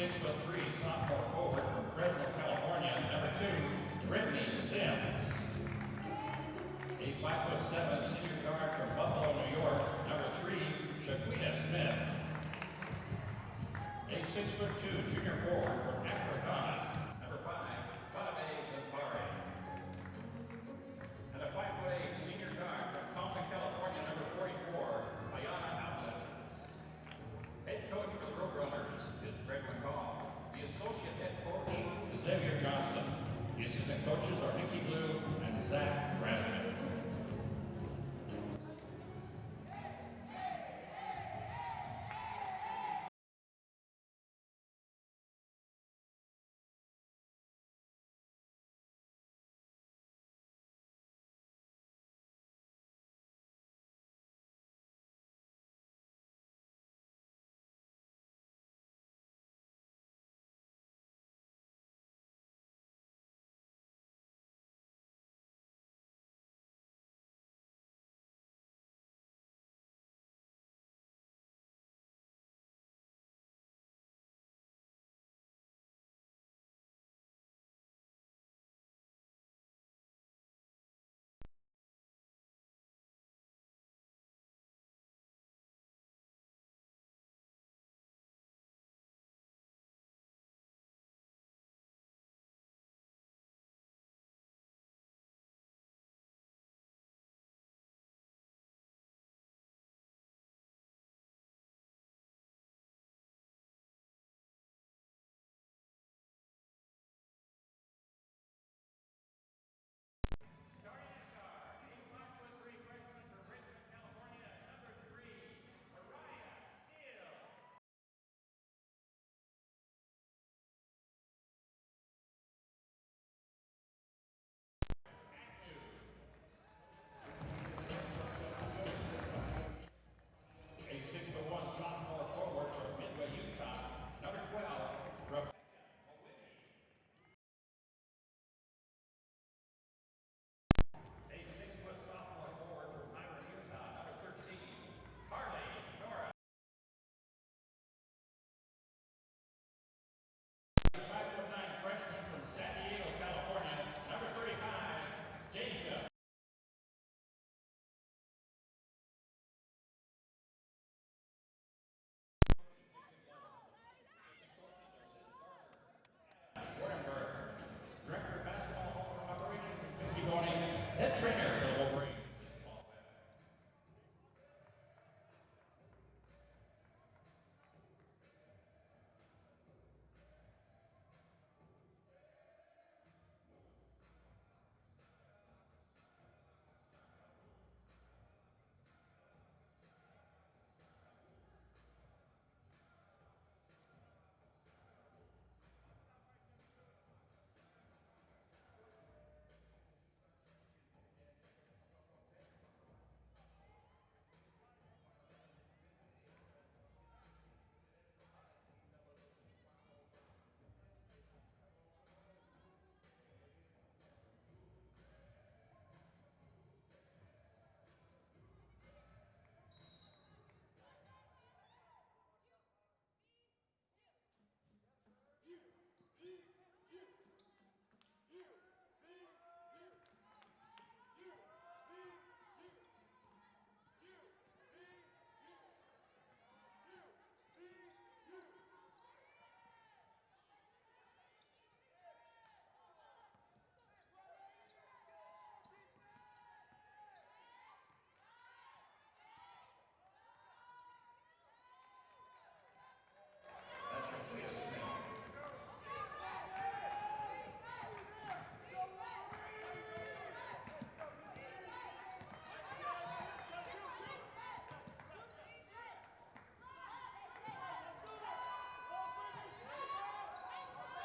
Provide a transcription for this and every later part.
6'3" sophomore forward from Fresno, California, number 2, Brittany Sims. A 5'7" senior guard from Buffalo, New York, number 3, Shaquita Smith. A 6'2" junior forward from Akron, number 5, Bonavez Zambari. And a 5'8" senior guard from Compton, California, number 44, Ayana Outlet. Head coach for the Roadrunners is Greg McCall. The associate head coach is Xavier Johnson. The assistant coaches are Nikki Blue and Zach Rasmussen.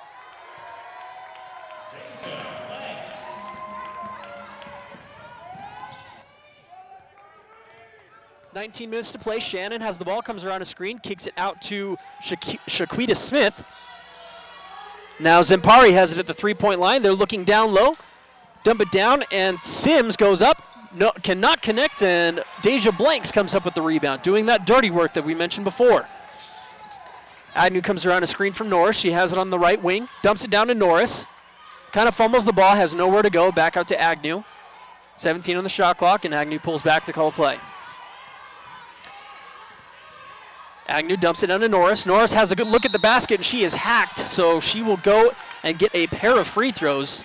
Thanks. 19 minutes to play. Shannon has the ball, comes around a screen, kicks it out to Shaquita Smith. Now Zempari has it at the three-point line. They're looking down low. Dump it down, and Sims goes up. No, cannot connect, and Deja Blanks comes up with the rebound, doing that dirty work that we mentioned before. Agnew comes around a screen from Norris. She has it on the right wing. Dumps it down to Norris. Kind of fumbles the ball, has nowhere to go. Back out to Agnew. 17 on the shot clock, and Agnew pulls back to call play. Agnew dumps it down to Norris. Norris has a good look at the basket, and she is hacked, so she will go and get a pair of free throws.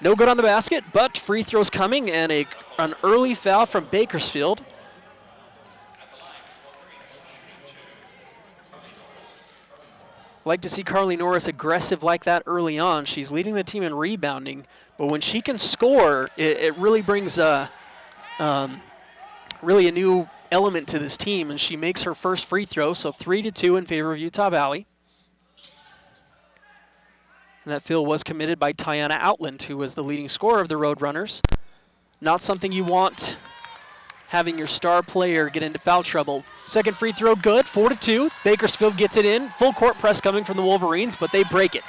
No good on the basket, but free throws coming, and an early foul from Bakersfield. Like to see Carly Norris aggressive like that early on. She's leading the team in rebounding, but when she can score, it really brings really a new element to this team, and she makes her first free throw, so 3-2 in favor of Utah Valley. And that fill was committed by Tiana Outland, who was the leading scorer of the Roadrunners. Not something you want having your star player get into foul trouble. Second free throw good, 4-2. Bakersfield gets it in. Full court press coming from the Wolverines, but they break it.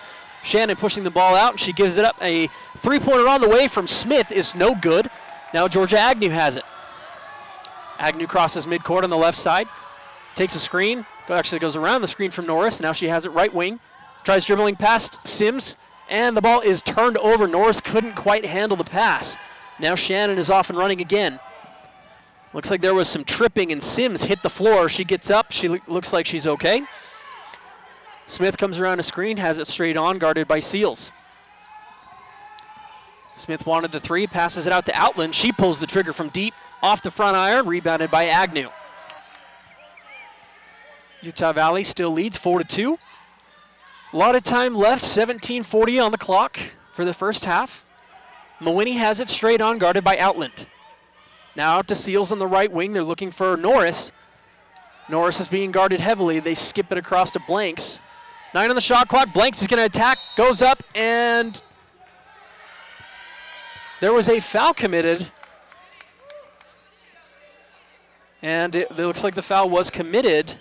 Shannon pushing the ball out, and she gives it up. A three-pointer on the way from Smith is no good. Now Georgia Agnew has it. Agnew crosses midcourt on the left side. Takes a screen. Actually goes around the screen from Norris. Now she has it right wing. Tries dribbling past Sims, and the ball is turned over. Norris couldn't quite handle the pass. Now Shannon is off and running again. Looks like there was some tripping, and Sims hit the floor. She gets up. She looks like she's okay. Smith comes around a screen, has it straight on, guarded by Seals. Smith wanted the three, passes it out to Outland. She pulls the trigger from deep, off the front iron, rebounded by Agnew. Utah Valley still leads 4-2. A lot of time left, 17:40 on the clock for the first half. Mawhinney has it straight on, guarded by Outland. Now out to Seals on the right wing. They're looking for Norris. Norris is being guarded heavily. They skip it across to Blanks. 9 on the shot clock. Blanks is going to attack, goes up, and there was a foul committed. And it looks like the foul was committed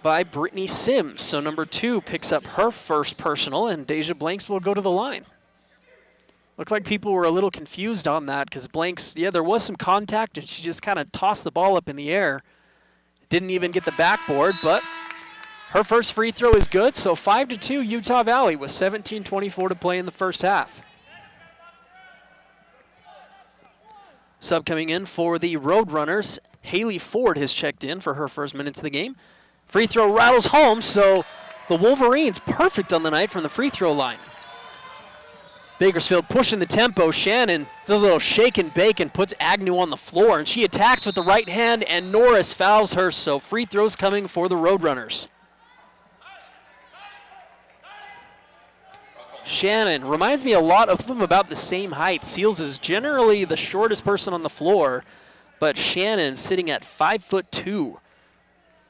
by Brittany Sims. So number 2 picks up her first personal, and Deja Blanks will go to the line. Looked like people were a little confused on that because Blanks, there was some contact, and she just kind of tossed the ball up in the air. Didn't even get the backboard, but her first free throw is good, so 5-2 Utah Valley with 17:24 to play in the first half. Sub coming in for the Roadrunners, Haley Ford has checked in for her first minutes of the game. Free throw rattles home, so the Wolverines perfect on the night from the free throw line. Bakersfield pushing the tempo. Shannon does a little shake and bake and puts Agnew on the floor, and she attacks with the right hand, and Norris fouls her, so free throws coming for the Roadrunners. Shannon reminds me a lot of them about the same height. Seals is generally the shortest person on the floor, but Shannon sitting at 5'2".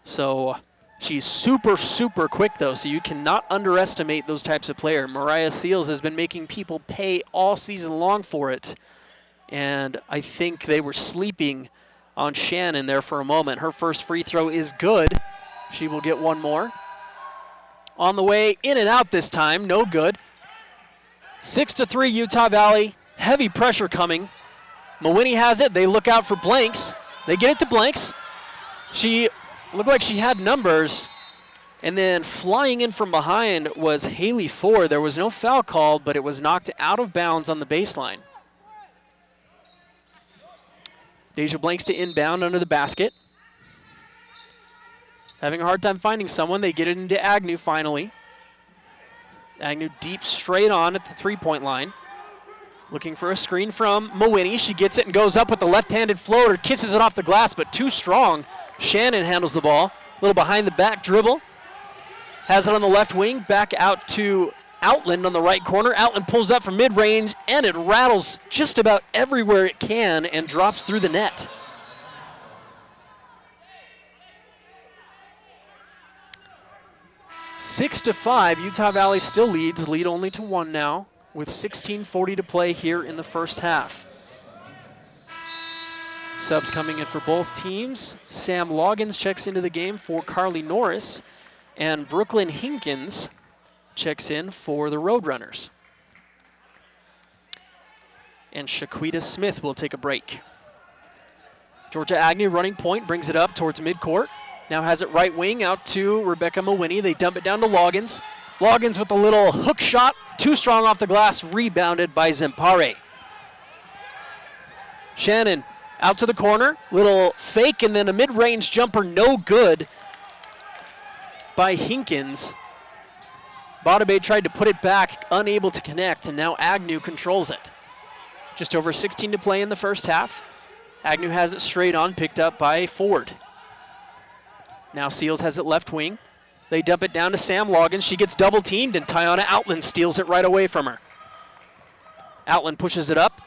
So she's super, super quick, though, so you cannot underestimate those types of players. Mariah Seals has been making people pay all season long for it, and I think they were sleeping on Shannon there for a moment. Her first free throw is good. She will get one more. On the way, in and out this time, no good. 6-3 Utah Valley, heavy pressure coming. Mawhinney has it, they look out for Blanks. They get it to Blanks. She looked like she had numbers, and then flying in from behind was Haley Ford. There was no foul called, but it was knocked out of bounds on the baseline. Deja Blanks to inbound under the basket. Having a hard time finding someone, they get it into Agnew finally. Agnew deep straight on at the three-point line. Looking for a screen from Mawhinney. She gets it and goes up with the left-handed floater, kisses it off the glass, but too strong. Shannon handles the ball. A little behind the back dribble. Has it on the left wing. Back out to Outland on the right corner. Outland pulls up from mid-range, and it rattles just about everywhere it can and drops through the net. Six to 5, Utah Valley still leads, lead only to 1 now, with 16:40 to play here in the first half. Subs coming in for both teams. Sam Loggins checks into the game for Carly Norris, and Brooklyn Hinkins checks in for the Roadrunners. And Shaquita Smith will take a break. Georgia Agnew running point, brings it up towards midcourt. Now has it right wing out to Rebecca Mawhinney. They dump it down to Loggins. Loggins with a little hook shot, too strong off the glass, rebounded by Zempare. Shannon out to the corner, little fake and then a mid-range jumper, no good by Hinkins. Botabay tried to put it back, unable to connect, and now Agnew controls it. Just over 16 to play in the first half. Agnew has it straight on, picked up by Ford. Now Seals has it left wing. They dump it down to Sam Loggins. She gets double teamed and Tiana Outland steals it right away from her. Outland pushes it up.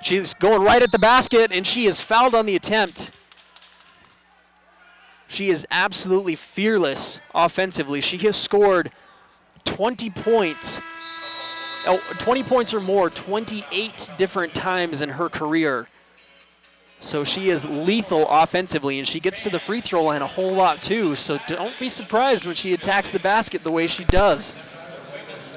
She's going right at the basket and she is fouled on the attempt. She is absolutely fearless offensively. She has scored 20 points. 20 points or more 28 different times in her career. So she is lethal offensively, and she gets to the free throw line a whole lot too, so don't be surprised when she attacks the basket the way she does.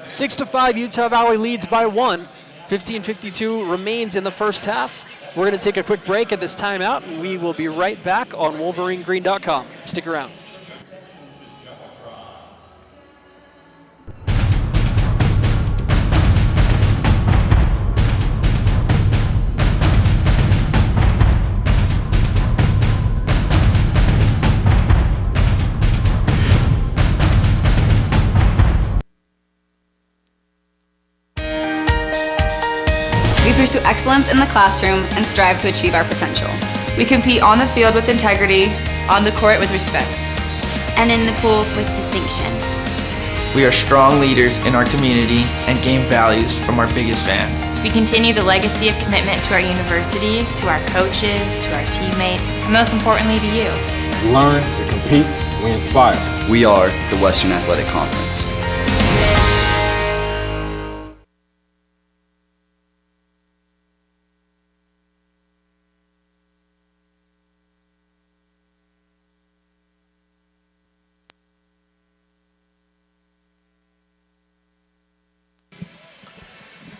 6-5, Utah Valley leads by 1. 15:52 remains in the first half. We're going to take a quick break at this timeout, and we will be right back on WolverineGreen.com. Stick around. We pursue excellence in the classroom and strive to achieve our potential. We compete on the field with integrity, on the court with respect, and in the pool with distinction. We are strong leaders in our community and gain values from our biggest fans. We continue the legacy of commitment to our universities, to our coaches, to our teammates, and most importantly to you. We learn, we compete, we inspire. We are the Western Athletic Conference.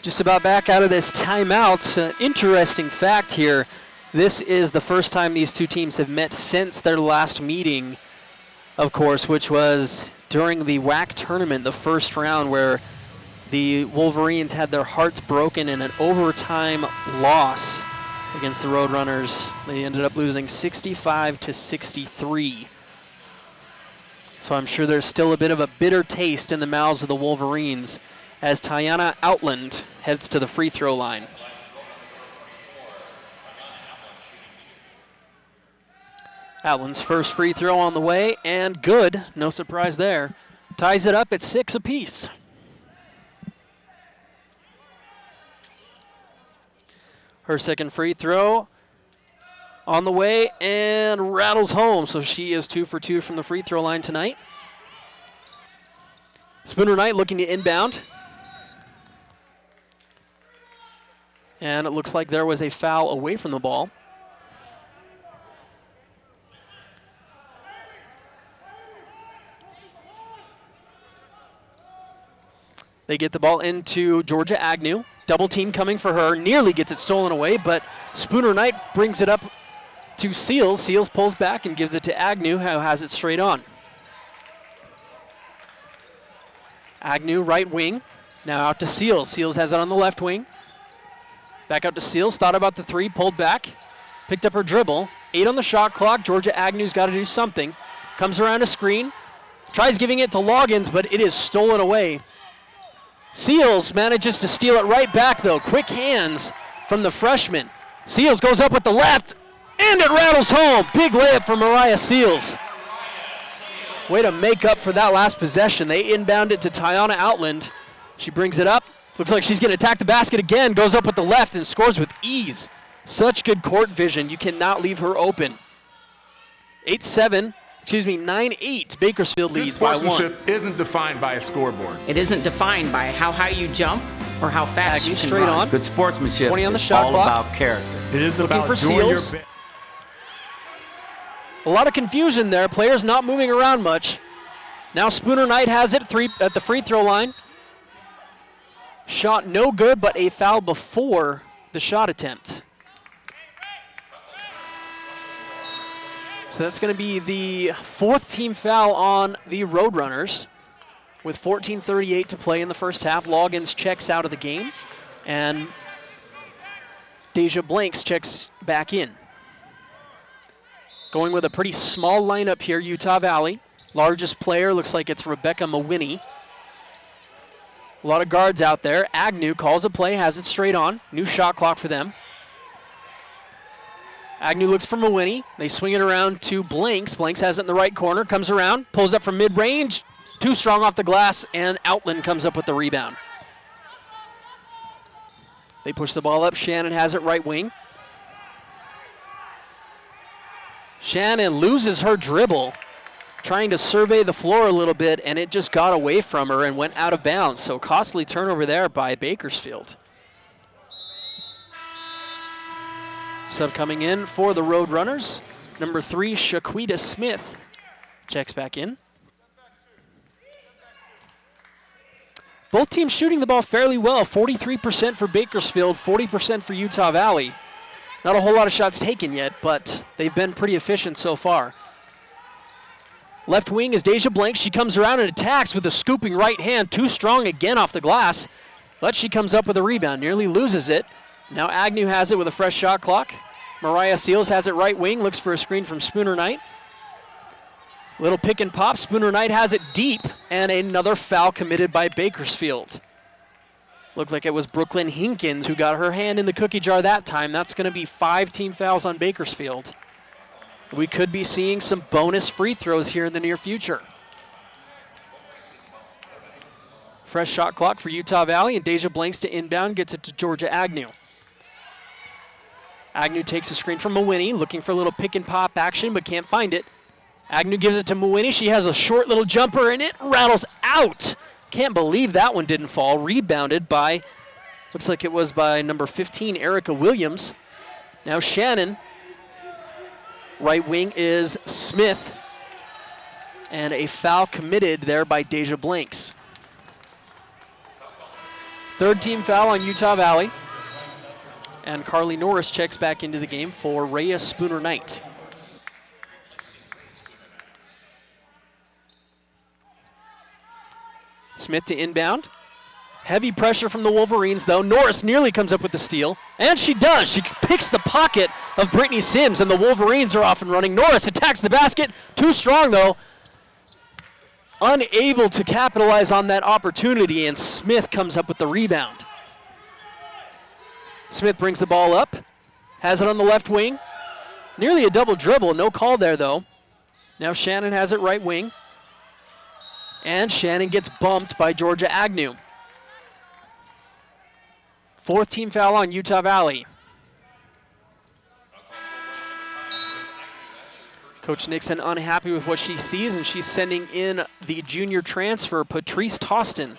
Just about back out of this timeout. Interesting fact here. This is the first time these two teams have met since their last meeting, of course, which was during the WAC tournament, the first round, where the Wolverines had their hearts broken in an overtime loss against the Roadrunners. They ended up losing 65-63. So I'm sure there's still a bit of a bitter taste in the mouths of the Wolverines as Tiana Outland heads to the free throw line. Outland's first free throw on the way, and good. No surprise there. Ties it up at 6 apiece. Her second free throw on the way and rattles home, so she is 2 for 2 from the free throw line tonight. Spooner Knight looking to inbound. And it looks like there was a foul away from the ball. They get the ball into Georgia Agnew. Double team coming for her. Nearly gets it stolen away, but Spooner Knight brings it up to Seals. Seals pulls back and gives it to Agnew, who has it straight on. Agnew, right wing. Now out to Seals. Seals has it on the left wing. Back out to Seals, thought about the three, pulled back, picked up her dribble. 8 on the shot clock. Georgia Agnew's got to do something. Comes around a screen, tries giving it to Loggins, but it is stolen away. Seals manages to steal it right back, though. Quick hands from the freshman. Seals goes up with the left, and it rattles home. Big layup from Mariah Seals. Way to make up for that last possession. They inbound it to Tiana Outland. She brings it up. Looks like she's going to attack the basket again. Goes up with the left and scores with ease. Such good court vision. You cannot leave her open. 9-8. Bakersfield leads by 1. Sportsmanship isn't defined by a scoreboard. It isn't defined by how high you jump or how fast Agnew you can straight run. on. Good sportsmanship 20 on the is shot all clock. about character. It is Looking about for doing Seals. your best. A lot of confusion there. Players not moving around much. Now Spooner Knight has it at the free throw line. Shot no good, but a foul before the shot attempt. So that's going to be the 4th team foul on the Roadrunners with 14:38 to play in the first half. Loggins checks out of the game, and Deja Blanks checks back in. Going with a pretty small lineup here, Utah Valley. Largest player looks like it's Rebecca Mawhinney. A lot of guards out there. Agnew calls a play, has it straight on. New shot clock for them. Agnew looks for Mawhinney. They swing it around to Blanks. Blanks has it in the right corner, comes around, pulls up from mid-range. Too strong off the glass, and Outland comes up with the rebound. They push the ball up. Shannon has it right wing. Shannon loses her dribble, trying to survey the floor a little bit, and it just got away from her and went out of bounds. So costly turnover there by Bakersfield. Sub coming in for the Roadrunners. Number 3, Shaquita Smith checks back in. Both teams shooting the ball fairly well. 43% for Bakersfield, 40% for Utah Valley. Not a whole lot of shots taken yet, but they've been pretty efficient so far. Left wing is Deja Blanks. She comes around and attacks with a scooping right hand. Too strong again off the glass, but she comes up with a rebound. Nearly loses it. Now Agnew has it with a fresh shot clock. Mariah Seals has it right wing. Looks for a screen from Spooner Knight. Little pick and pop. Spooner Knight has it deep, and another foul committed by Bakersfield. Looked like it was Brooklyn Hinkins who got her hand in the cookie jar that time. That's going to be 5 team fouls on Bakersfield. We could be seeing some bonus free throws here in the near future. Fresh shot clock for Utah Valley, and Deja Blanks to inbound, gets it to Georgia Agnew. Agnew takes a screen from Mawhinney, looking for a little pick and pop action, but can't find it. Agnew gives it to Mawhinney. She has a short little jumper, and it rattles out. Can't believe that one didn't fall. Rebounded by, looks like it was by number 15, Erica Williams. Now Shannon. Right wing is Smith. And a foul committed there by Deja Blanks. 3rd team foul on Utah Valley. And Carly Norris checks back into the game for Rhea Spooner Knight. Smith to inbound. Heavy pressure from the Wolverines, though. Norris nearly comes up with the steal. And she does. She picks the pocket of Brittany Sims, and the Wolverines are off and running. Norris attacks the basket. Too strong, though. Unable to capitalize on that opportunity, and Smith comes up with the rebound. Smith brings the ball up. Has it on the left wing. Nearly a double dribble. No call there, though. Now Shannon has it right wing. And Shannon gets bumped by Georgia Agnew. 4th team foul on Utah Valley. Coach Nixon unhappy with what she sees, and she's sending in the junior transfer, Patrice Toston,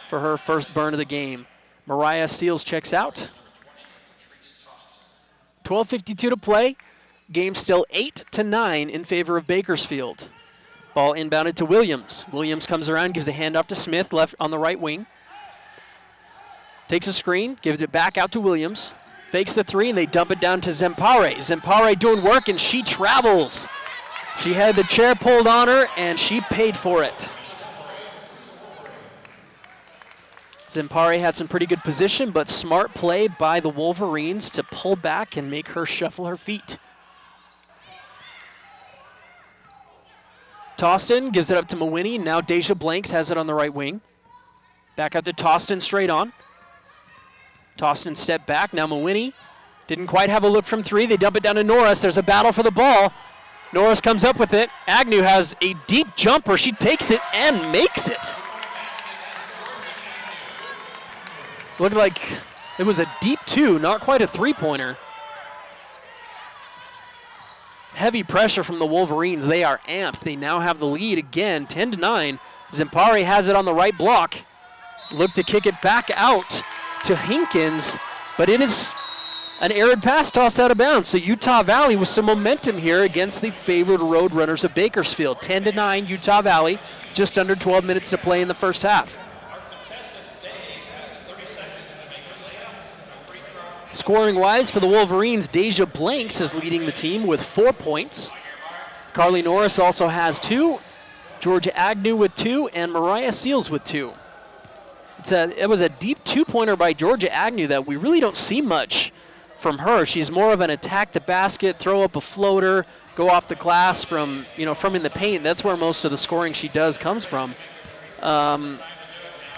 for her first burn of the game. Mariah Seals checks out. 12:52 to play. Game still 8-9 in favor of Bakersfield. Ball inbounded to Williams. Williams comes around, gives a handoff to Smith, left on the right wing. Takes a screen, gives it back out to Williams. Fakes the 3, and they dump it down to Zempare. Zempare doing work, and she travels. She had the chair pulled on her, and she paid for it. Zempare had some pretty good position, but smart play by the Wolverines to pull back and make her shuffle her feet. Toston gives it up to Mawhinney. Now Deja Blanks has it on the right wing. Back out to Toston, straight on. Toston step back. Now Mawhinney didn't quite have a look from 3. They dump it down to Norris. There's a battle for the ball. Norris comes up with it. Agnew has a deep jumper. She takes it and makes it. Looked like it was a deep 2, not quite a 3-pointer. Heavy pressure from the Wolverines. They are amped. They now have the lead again, 10-9. Zempare has it on the right block. Look to kick it back out to Hinkins, but it is an errant pass tossed out of bounds. So Utah Valley with some momentum here against the favored Roadrunners of Bakersfield. 10-9 Utah Valley, just under 12 minutes to play in the first half. Scoring-wise for the Wolverines, Deja Blanks is leading the team with 4 points. Carly Norris also has 2. Georgia Agnew with 2, and Mariah Seals with 2. It was a deep 2-pointer by Georgia Agnew that we really don't see much from her. She's more of an attack the basket, throw up a floater, go off the glass from in the paint. That's where most of the scoring she does comes from.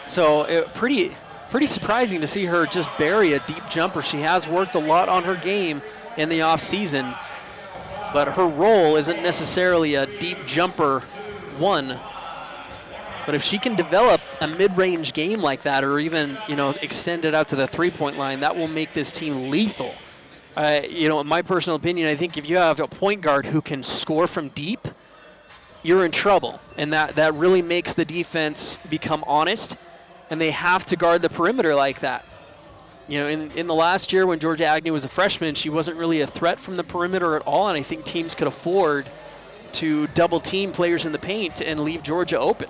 Pretty surprising to see her just bury a deep jumper. She has worked a lot on her game in the off season, but her role isn't necessarily a deep jumper one. But if she can develop a mid-range game like that, or even extend it out to the three-point line, that will make this team lethal. In my personal opinion, I think if you have a point guard who can score from deep, you're in trouble, and that really makes the defense become honest, and they have to guard the perimeter like that. In the last year when Georgia Agnew was a freshman, she wasn't really a threat from the perimeter at all, and I think teams could afford to double-team players in the paint and leave Georgia open.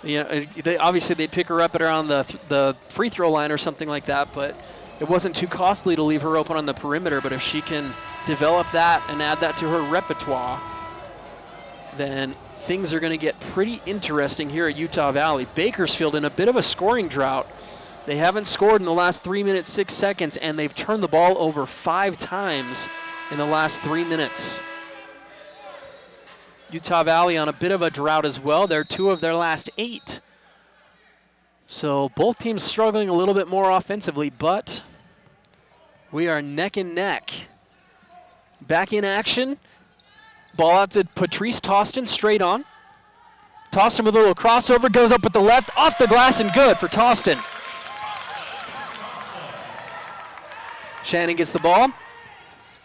They'd pick her up at around the free throw line or something like that, but it wasn't too costly to leave her open on the perimeter. But if she can develop that and add that to her repertoire, then things are going to get pretty interesting here at Utah Valley. Bakersfield in a bit of a scoring drought. They haven't scored in the last 3 minutes, 6 seconds, and they've turned the ball over 5 times in the last 3 minutes. Utah Valley on a bit of a drought as well. They're 2 of their last 8. So both teams struggling a little bit more offensively, but we are neck and neck. Back in action. Ball out to Patrice Tostin, straight on. Tostin with a little crossover, goes up with the left, off the glass and good for Tostin. Shannon gets the ball,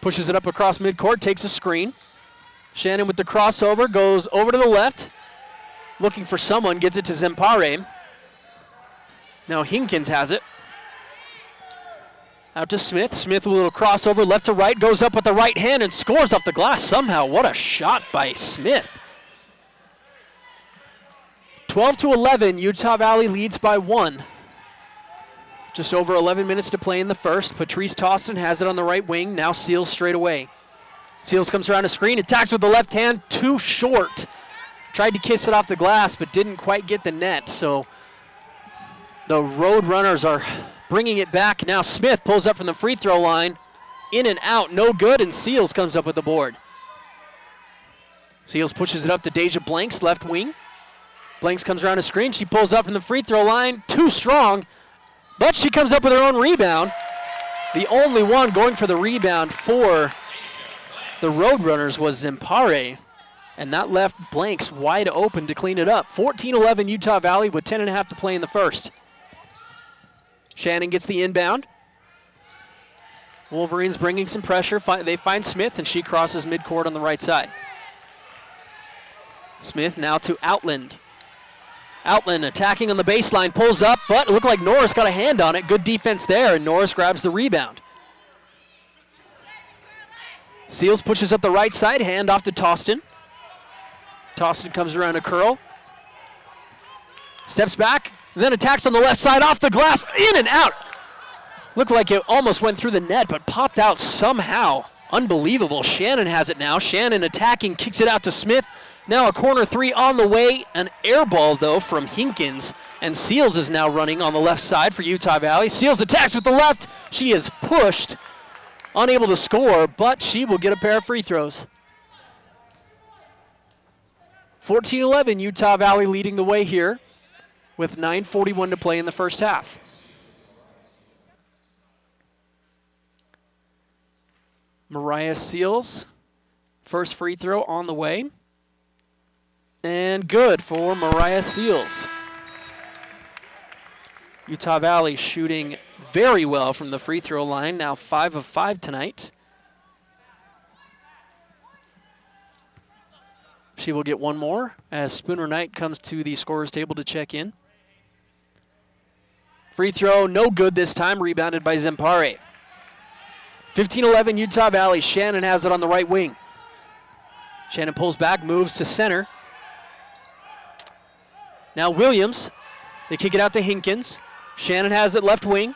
pushes it up across midcourt, takes a screen. Shannon with the crossover, goes over to the left, looking for someone, gets it to Zempare. Now Hinkins has it. Out to Smith. Smith with a little crossover, left to right, goes up with the right hand and scores off the glass somehow. What a shot by Smith. 12-11, Utah Valley leads by 1. Just over 11 minutes to play in the first. Patrice Tostin has it on the right wing, now Seals straight away. Seals comes around a screen, attacks with the left hand, too short. Tried to kiss it off the glass, but didn't quite get the net. So the Road Runners are bringing it back. Now Smith pulls up from the free throw line. In and out, no good, and Seals comes up with the board. Seals pushes it up to Deja Blanks, left wing. Blanks comes around a screen. She pulls up from the free throw line, too strong, but she comes up with her own rebound. The only one going for the rebound for the Roadrunners was Zempare, and that left Blanks wide open to clean it up. 14-11 Utah Valley with 10.5 to play in the first. Shannon gets the inbound. Wolverines bringing some pressure. They find Smith, and she crosses midcourt on the right side. Smith now to Outland. Outland attacking on the baseline, pulls up, but it looked like Norris got a hand on it. Good defense there, and Norris grabs the rebound. Seals pushes up the right side, hand off to Tostin. Tostin comes around a curl. Steps back, and then attacks on the left side, off the glass, in and out. Looked like it almost went through the net, but popped out somehow. Unbelievable. Shannon has it now. Shannon attacking, kicks it out to Smith. Now a corner three on the way. An air ball, though, from Hinkins. And Seals is now running on the left side for Utah Valley. Seals attacks with the left. She is pushed. Unable to score, but she will get a pair of free throws. 14-11, Utah Valley leading the way here with 9:41 to play in the first half. Mariah Seals, first free throw on the way. And good for Mariah Seals. Utah Valley shooting very well from the free throw line, now 5 of 5 tonight. She will get one more as Spooner Knight comes to the scorer's table to check in. Free throw, no good this time, rebounded by Zempare. 15-11 Utah Valley. Shannon has it on the right wing. Shannon pulls back, moves to center. Now Williams, they kick it out to Hinkins. Shannon has it left wing.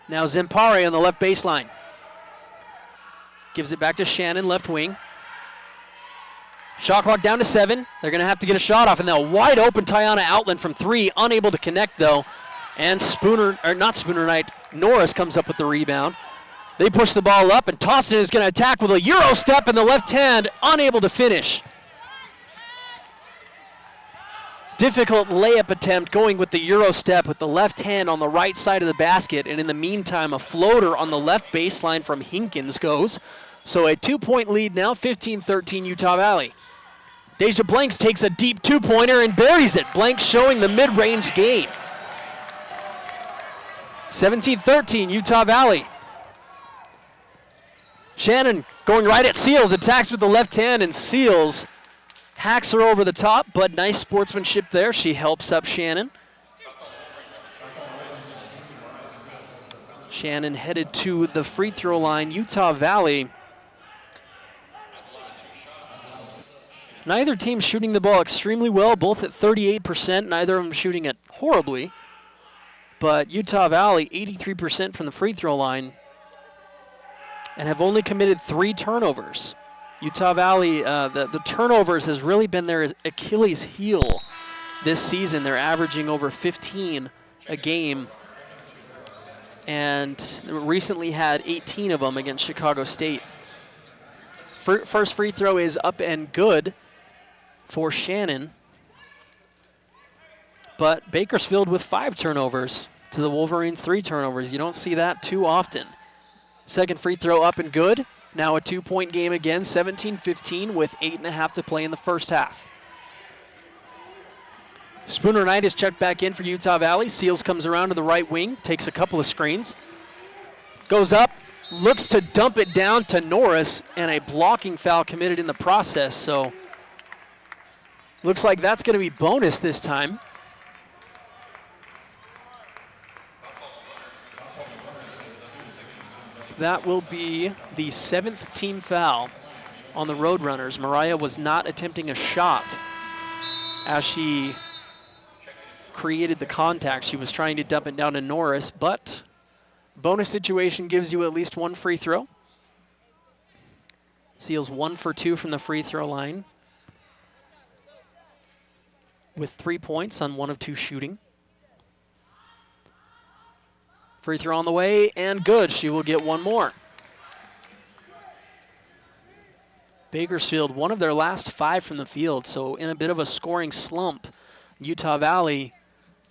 Now Zempare on the left baseline. Gives it back to Shannon, left wing. Shot clock down to 7. They're going to have to get a shot off, and now wide open Tiana Outland from 3, unable to connect though. And Norris comes up with the rebound. They push the ball up, and Tostin is going to attack with a Euro step in the left hand, unable to finish. Difficult layup attempt going with the Euro step with the left hand on the right side of the basket, and in the meantime, a floater on the left baseline from Hinkins goes. So a 2-point lead now, 15-13 Utah Valley. Deja Blanks takes a deep 2-pointer and buries it. Blanks showing the mid-range game. 17-13 Utah Valley. Shannon going right at Seals, attacks with the left hand, and Seals hacks her over the top, but nice sportsmanship there. She helps up Shannon. Shannon headed to the free throw line. Utah Valley. Neither team shooting the ball extremely well, both at 38%. Neither of them shooting it horribly. But Utah Valley, 83% from the free throw line, and have only committed 3 turnovers. Utah Valley, the turnovers has really been their Achilles heel this season. They're averaging over 15 a game, and recently had 18 of them against Chicago State. First free throw is up and good for Shannon, but Bakersfield with 5 turnovers to the Wolverines 3 turnovers. You don't see that too often. Second free throw up and good. Now a 2-point game again, 17-15 with 8.5 to play in the first half. Spooner Knight is checked back in for Utah Valley. Seals comes around to the right wing, takes a couple of screens, goes up, looks to dump it down to Norris, and a blocking foul committed in the process. So looks like that's going to be bonus this time. That will be the 7th team foul on the Roadrunners. Mariah was not attempting a shot as she created the contact. She was trying to dump it down to Norris, but bonus situation gives you at least 1 free throw. Seals 1 for 2 from the free throw line with 3 points on 1 of 2 shooting. Free throw on the way, and good. She will get 1 more. Bakersfield, 1 of their last 5 from the field, so in a bit of a scoring slump. Utah Valley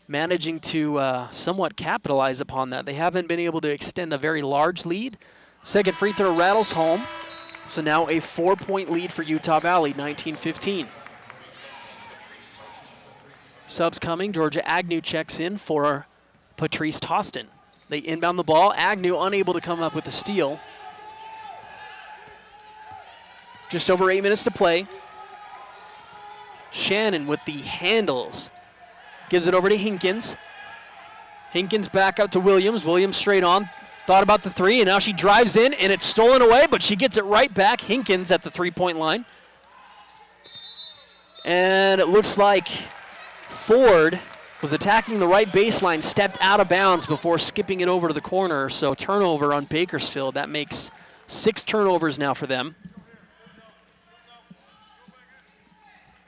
managing to somewhat capitalize upon that. They haven't been able to extend a very large lead. Second free throw rattles home, so now a 4-point lead for Utah Valley, 19-15. Subs coming. Georgia Agnew checks in for Patrice Tostin. They inbound the ball. Agnew unable to come up with the steal. Just over 8 minutes to play. Shannon with the handles. Gives it over to Hinkins. Hinkins back out to Williams. Williams straight on. Thought about the 3, and now she drives in, and it's stolen away, but she gets it right back. Hinkins at the 3-point line. And it looks like Ford was attacking the right baseline, stepped out of bounds before skipping it over to the corner. So turnover on Bakersfield. That makes 6 turnovers now for them.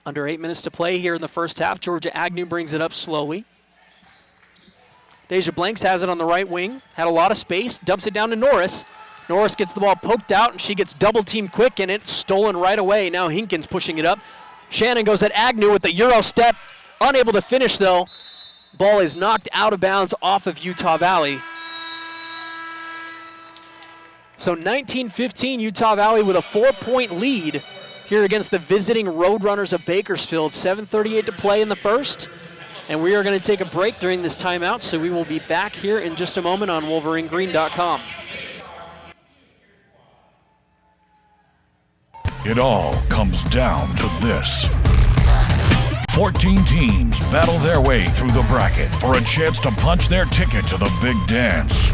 Under 8 minutes to play here in the first half. Georgia Agnew brings it up slowly. Deja Blanks has it on the right wing. Had a lot of space, dumps it down to Norris. Norris gets the ball poked out, and she gets double-teamed quick, and it's stolen right away. Now Hinkins pushing it up. Shannon goes at Agnew with the Euro step. Unable to finish, though. Ball is knocked out of bounds off of Utah Valley. So 19-15, Utah Valley with a 4-point lead here against the visiting Roadrunners of Bakersfield. 7:38 to play in the first. And we are going to take a break during this timeout, so we will be back here in just a moment on WolverineGreen.com. It all comes down to this. 14 teams battle their way through the bracket for a chance to punch their ticket to the big dance.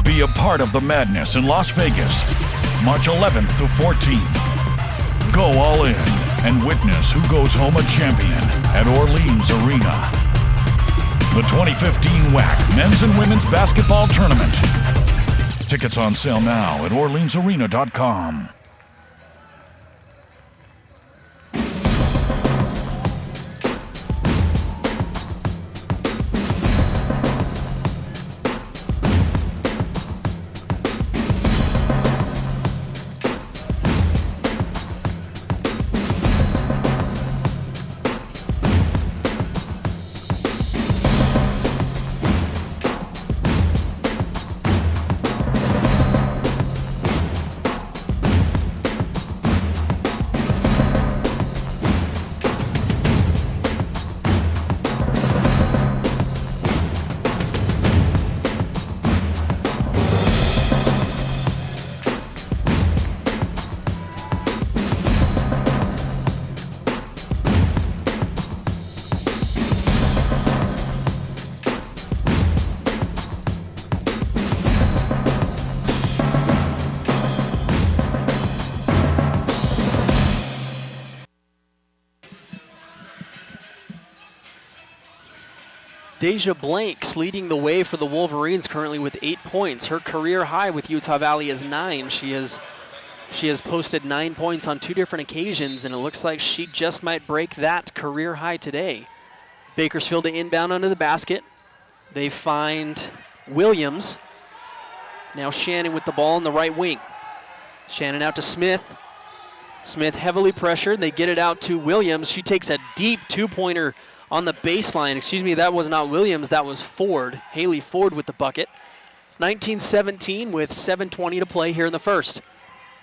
Be a part of the madness in Las Vegas, March 11th to 14th. Go all in and witness who goes home a champion at Orleans Arena. The 2015 WAC Men's and Women's Basketball Tournament. Tickets on sale now at OrleansArena.com. Deja Blanks leading the way for the Wolverines currently with 8 points. Her career high with Utah Valley is 9. She has posted 9 points on 2 different occasions, and it looks like she just might break that career high today. Bakersfield to inbound under the basket. They find Williams. Now Shannon with the ball in the right wing. Shannon out to Smith. Smith heavily pressured. They get it out to Williams. She takes a deep 2-pointer on the baseline. Excuse me, that was not Williams, that was Ford. Haley Ford with the bucket. 19-17 with 7:20 to play here in the first.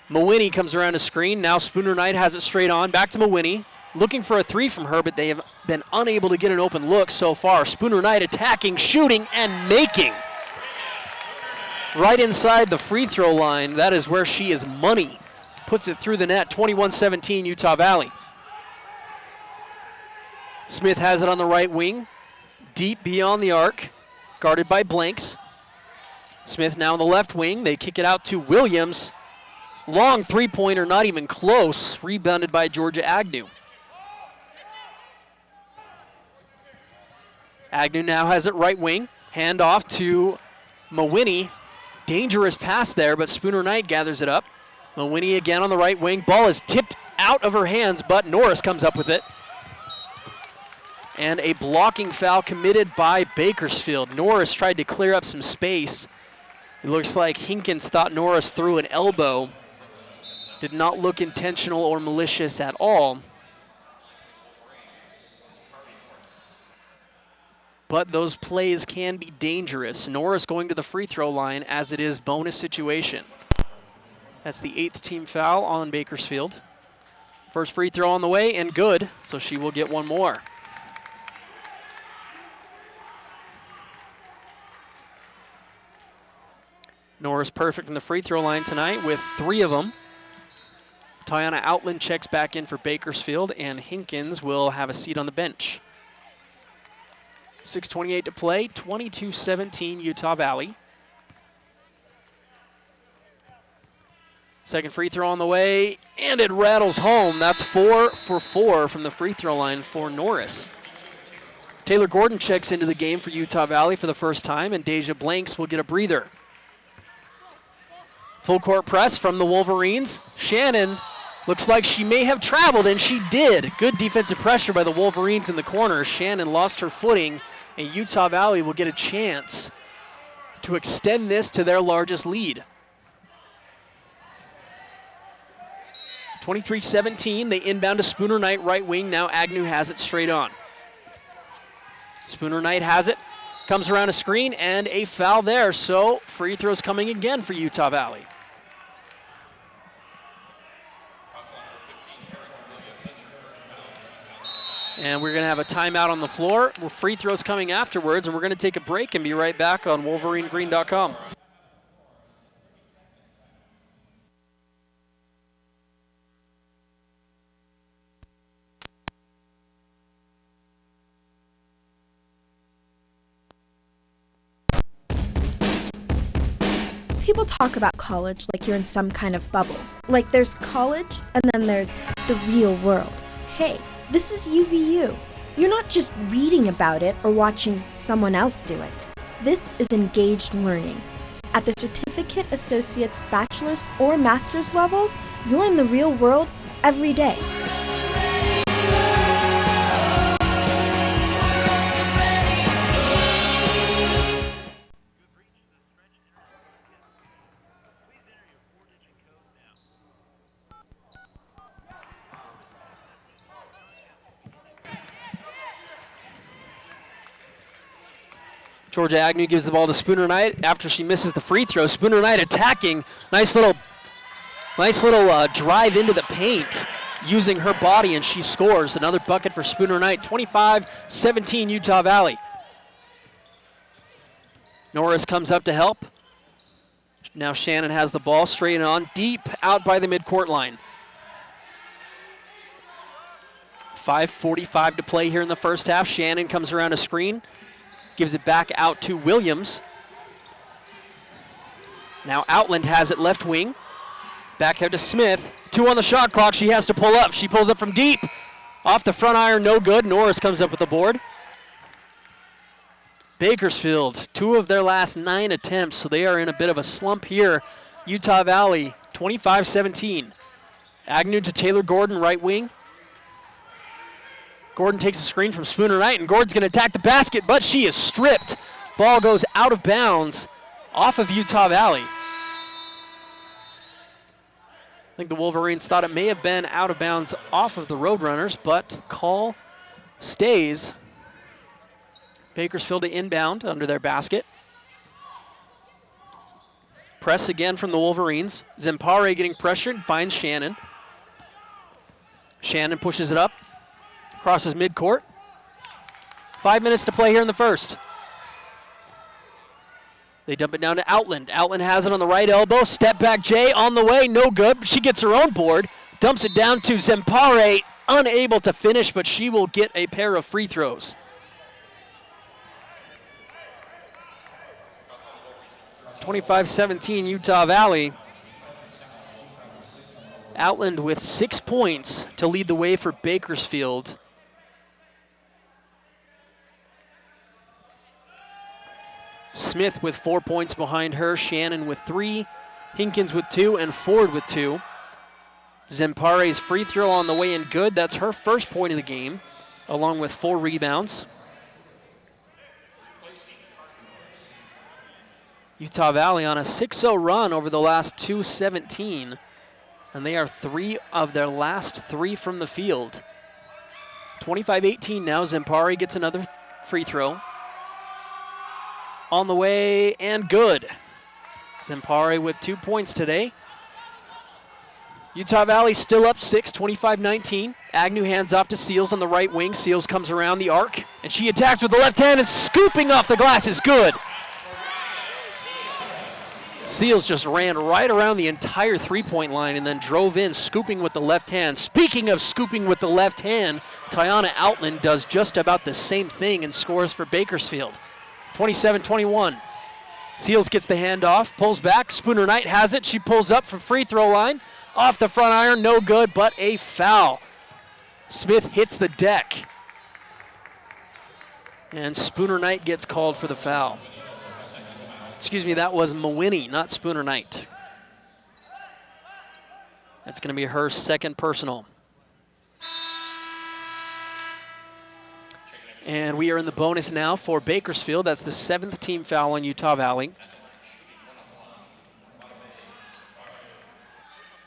Mawhinney comes around a screen. Now Spooner Knight has it straight on. Back to Mawhinney. Looking for a 3 from her, but they have been unable to get an open look so far. Spooner Knight attacking, shooting, and making. Right inside the free throw line. That is where she is money. Puts it through the net. 21-17 Utah Valley. Smith has it on the right wing. Deep beyond the arc. Guarded by Blanks. Smith now on the left wing. They kick it out to Williams. Long 3-pointer, not even close. Rebounded by Georgia Agnew. Agnew now has it right wing. Hand off to Mawhinney. Dangerous pass there, but Spooner Knight gathers it up. Mawhinney again on the right wing. Ball is tipped out of her hands, but Norris comes up with it. And a blocking foul committed by Bakersfield. Norris tried to clear up some space. It looks like Hinkins thought Norris threw an elbow. Did not look intentional or malicious at all. But those plays can be dangerous. Norris going to the free throw line as it is bonus situation. That's the 8th team foul on Bakersfield. First free throw on the way and good, so she will get one more. Norris perfect in the free throw line tonight with 3 of them. Tiana Outland checks back in for Bakersfield, and Hinkins will have a seat on the bench. 6:28 to play, 22-17 Utah Valley. Second free throw on the way, and it rattles home. That's 4 for 4 from the free throw line for Norris. Taylor Gordon checks into the game for Utah Valley for the first time, and Deja Blanks will get a breather. Full court press from the Wolverines. Shannon looks like she may have traveled, and she did. Good defensive pressure by the Wolverines in the corner. Shannon lost her footing, and Utah Valley will get a chance to extend this to their largest lead. 23-17, they inbound to Spooner Knight right wing. Now Agnew has it straight on. Spooner Knight has it, comes around a screen, and a foul there. So free throws coming again for Utah Valley. And we're going to have a timeout on the floor. Free throws coming afterwards, and we're going to take a break and be right back on WolverineGreen.com. People talk about college like you're in some kind of bubble. Like there's college, and then there's the real world. Hey, this is UVU. You're not just reading about it or watching someone else do it. This is engaged learning. At the certificate, associate's, bachelor's, or master's level, you're in the real world every day. Georgia Agnew gives the ball to Spooner Knight after she misses the free throw. Spooner Knight attacking. Nice little drive into the paint using her body, and she scores. Another bucket for Spooner Knight. 25-17 Utah Valley. Norris comes up to help. Now Shannon has the ball straight on, deep out by the midcourt line. 5:45 to play here in the first half. Shannon comes around a screen. Gives it back out to Williams. Now Outland has it left wing. Back out to Smith. 2 on the shot clock. She has to pull up. She pulls up from deep. Off the front iron, no good. Norris comes up with the board. Bakersfield, 2 of their last 9 attempts, so they are in a bit of a slump here. Utah Valley, 25-17. Agnew to Taylor Gordon, right wing. Gordon takes a screen from Spooner Knight, and Gordon's going to attack the basket, but she is stripped. Ball goes out of bounds off of Utah Valley. I think the Wolverines thought it may have been out of bounds off of the Roadrunners, but call stays. Bakersfield to inbound under their basket. Press again from the Wolverines. Zempare getting pressured, finds Shannon. Shannon pushes it up, crosses midcourt. 5 minutes to play here in the first. They dump it down to Outland. Outland has it on the right elbow. Step back Jay on the way, no good. She gets her own board, dumps it down to Zempare, unable to finish, but she will get a pair of free throws. 25-17 Utah Valley. Outland with 6 points to lead the way for Bakersfield. Smith with 4 points behind her, Shannon with 3, Hinkins with 2, and Ford with 2. Zempare's free throw on the way in good. That's her first point of the game, along with 4 rebounds. Utah Valley on a 6-0 run over the last 2:17, and they are 3 of their last 3 from the field. 25-18 now. Zempare gets another free throw. On the way and good. Zempare with 2 points today. Utah Valley still up 6, 25-19. Agnew hands off to Seals on the right wing. Seals comes around the arc, and she attacks with the left hand, and scooping off the glass is good. Seals just ran right around the entire three-point line and then drove in, scooping with the left hand. Speaking of scooping with the left hand, Tiana Outland does just about the same thing and scores for Bakersfield. 27-21. Seals gets the handoff, pulls back. Spooner Knight has it. She pulls up from free throw line. Off the front iron, no good, but a foul. Smith hits the deck. And Spooner Knight gets called for the foul. Excuse me, that was Mawhinney, not Spooner Knight. That's going to be her second personal. And we are in the bonus now for Bakersfield. That's the 7th team foul on Utah Valley.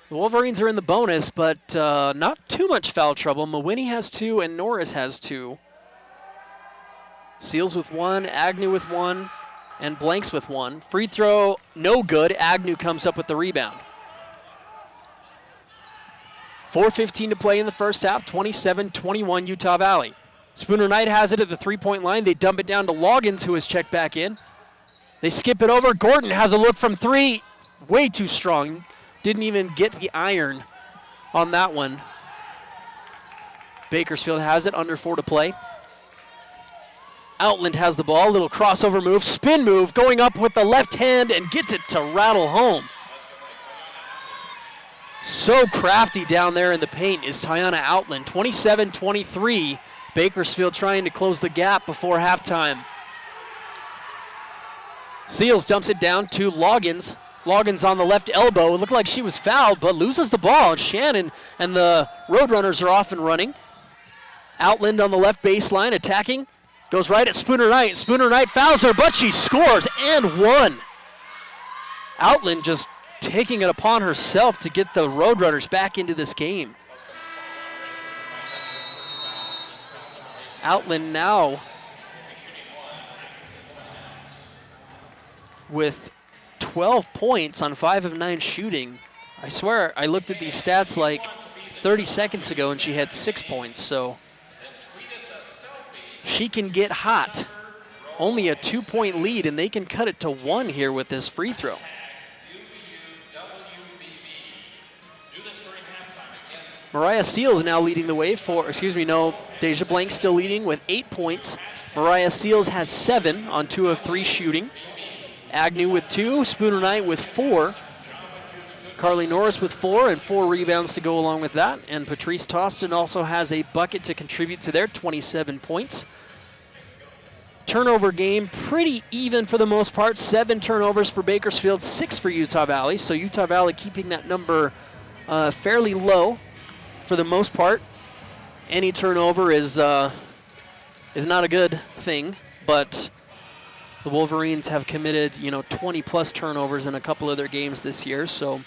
The Wolverines are in the bonus, but not too much foul trouble. Mawhinney has 2 and Norris has 2. Seals with 1, Agnew with 1, and Blanks with 1. Free throw, no good. Agnew comes up with the rebound. 4:15 to play in the first half, 27-21 Utah Valley. Spooner Knight has it at the three-point line. They dump it down to Loggins, who is checked back in. They skip it over. Gordon has a look from 3. Way too strong. Didn't even get the iron on that one. Bakersfield has it, under 4 to play. Outland has the ball, little crossover move, spin move, going up with the left hand and gets it to rattle home. So crafty down there in the paint is Tiana Outland. 27-23, Bakersfield trying to close the gap before halftime. Seals dumps it down to Loggins. Loggins on the left elbow. It looked like she was fouled, but loses the ball. Shannon and the Roadrunners are off and running. Outland on the left baseline, attacking. Goes right at Spooner Knight. Spooner Knight fouls her, but she scores and 1. Outland just taking it upon herself to get the Roadrunners back into this game. Outland now with 12 points on 5 of 9 shooting. I swear I looked at these stats like 30 seconds ago and she had 6 points, so she can get hot. Only a 2-point lead, and they can cut it to 1 here with this free throw. Mariah Seals now leading the way for, Deja Blank still leading with 8 points. Mariah Seals has 7 on 2 of 3 shooting. Agnew with 2, Spooner Knight with 4. Carly Norris with 4 and 4 rebounds to go along with that. And Patrice Toston also has a bucket to contribute to their 27 points. turnover game, pretty even for the most part. 7 turnovers for Bakersfield, 6 for Utah Valley. So Utah Valley keeping that number fairly low for the most part. Any turnover is not a good thing, but the Wolverines have committed 20-plus turnovers in a couple of their games this year. So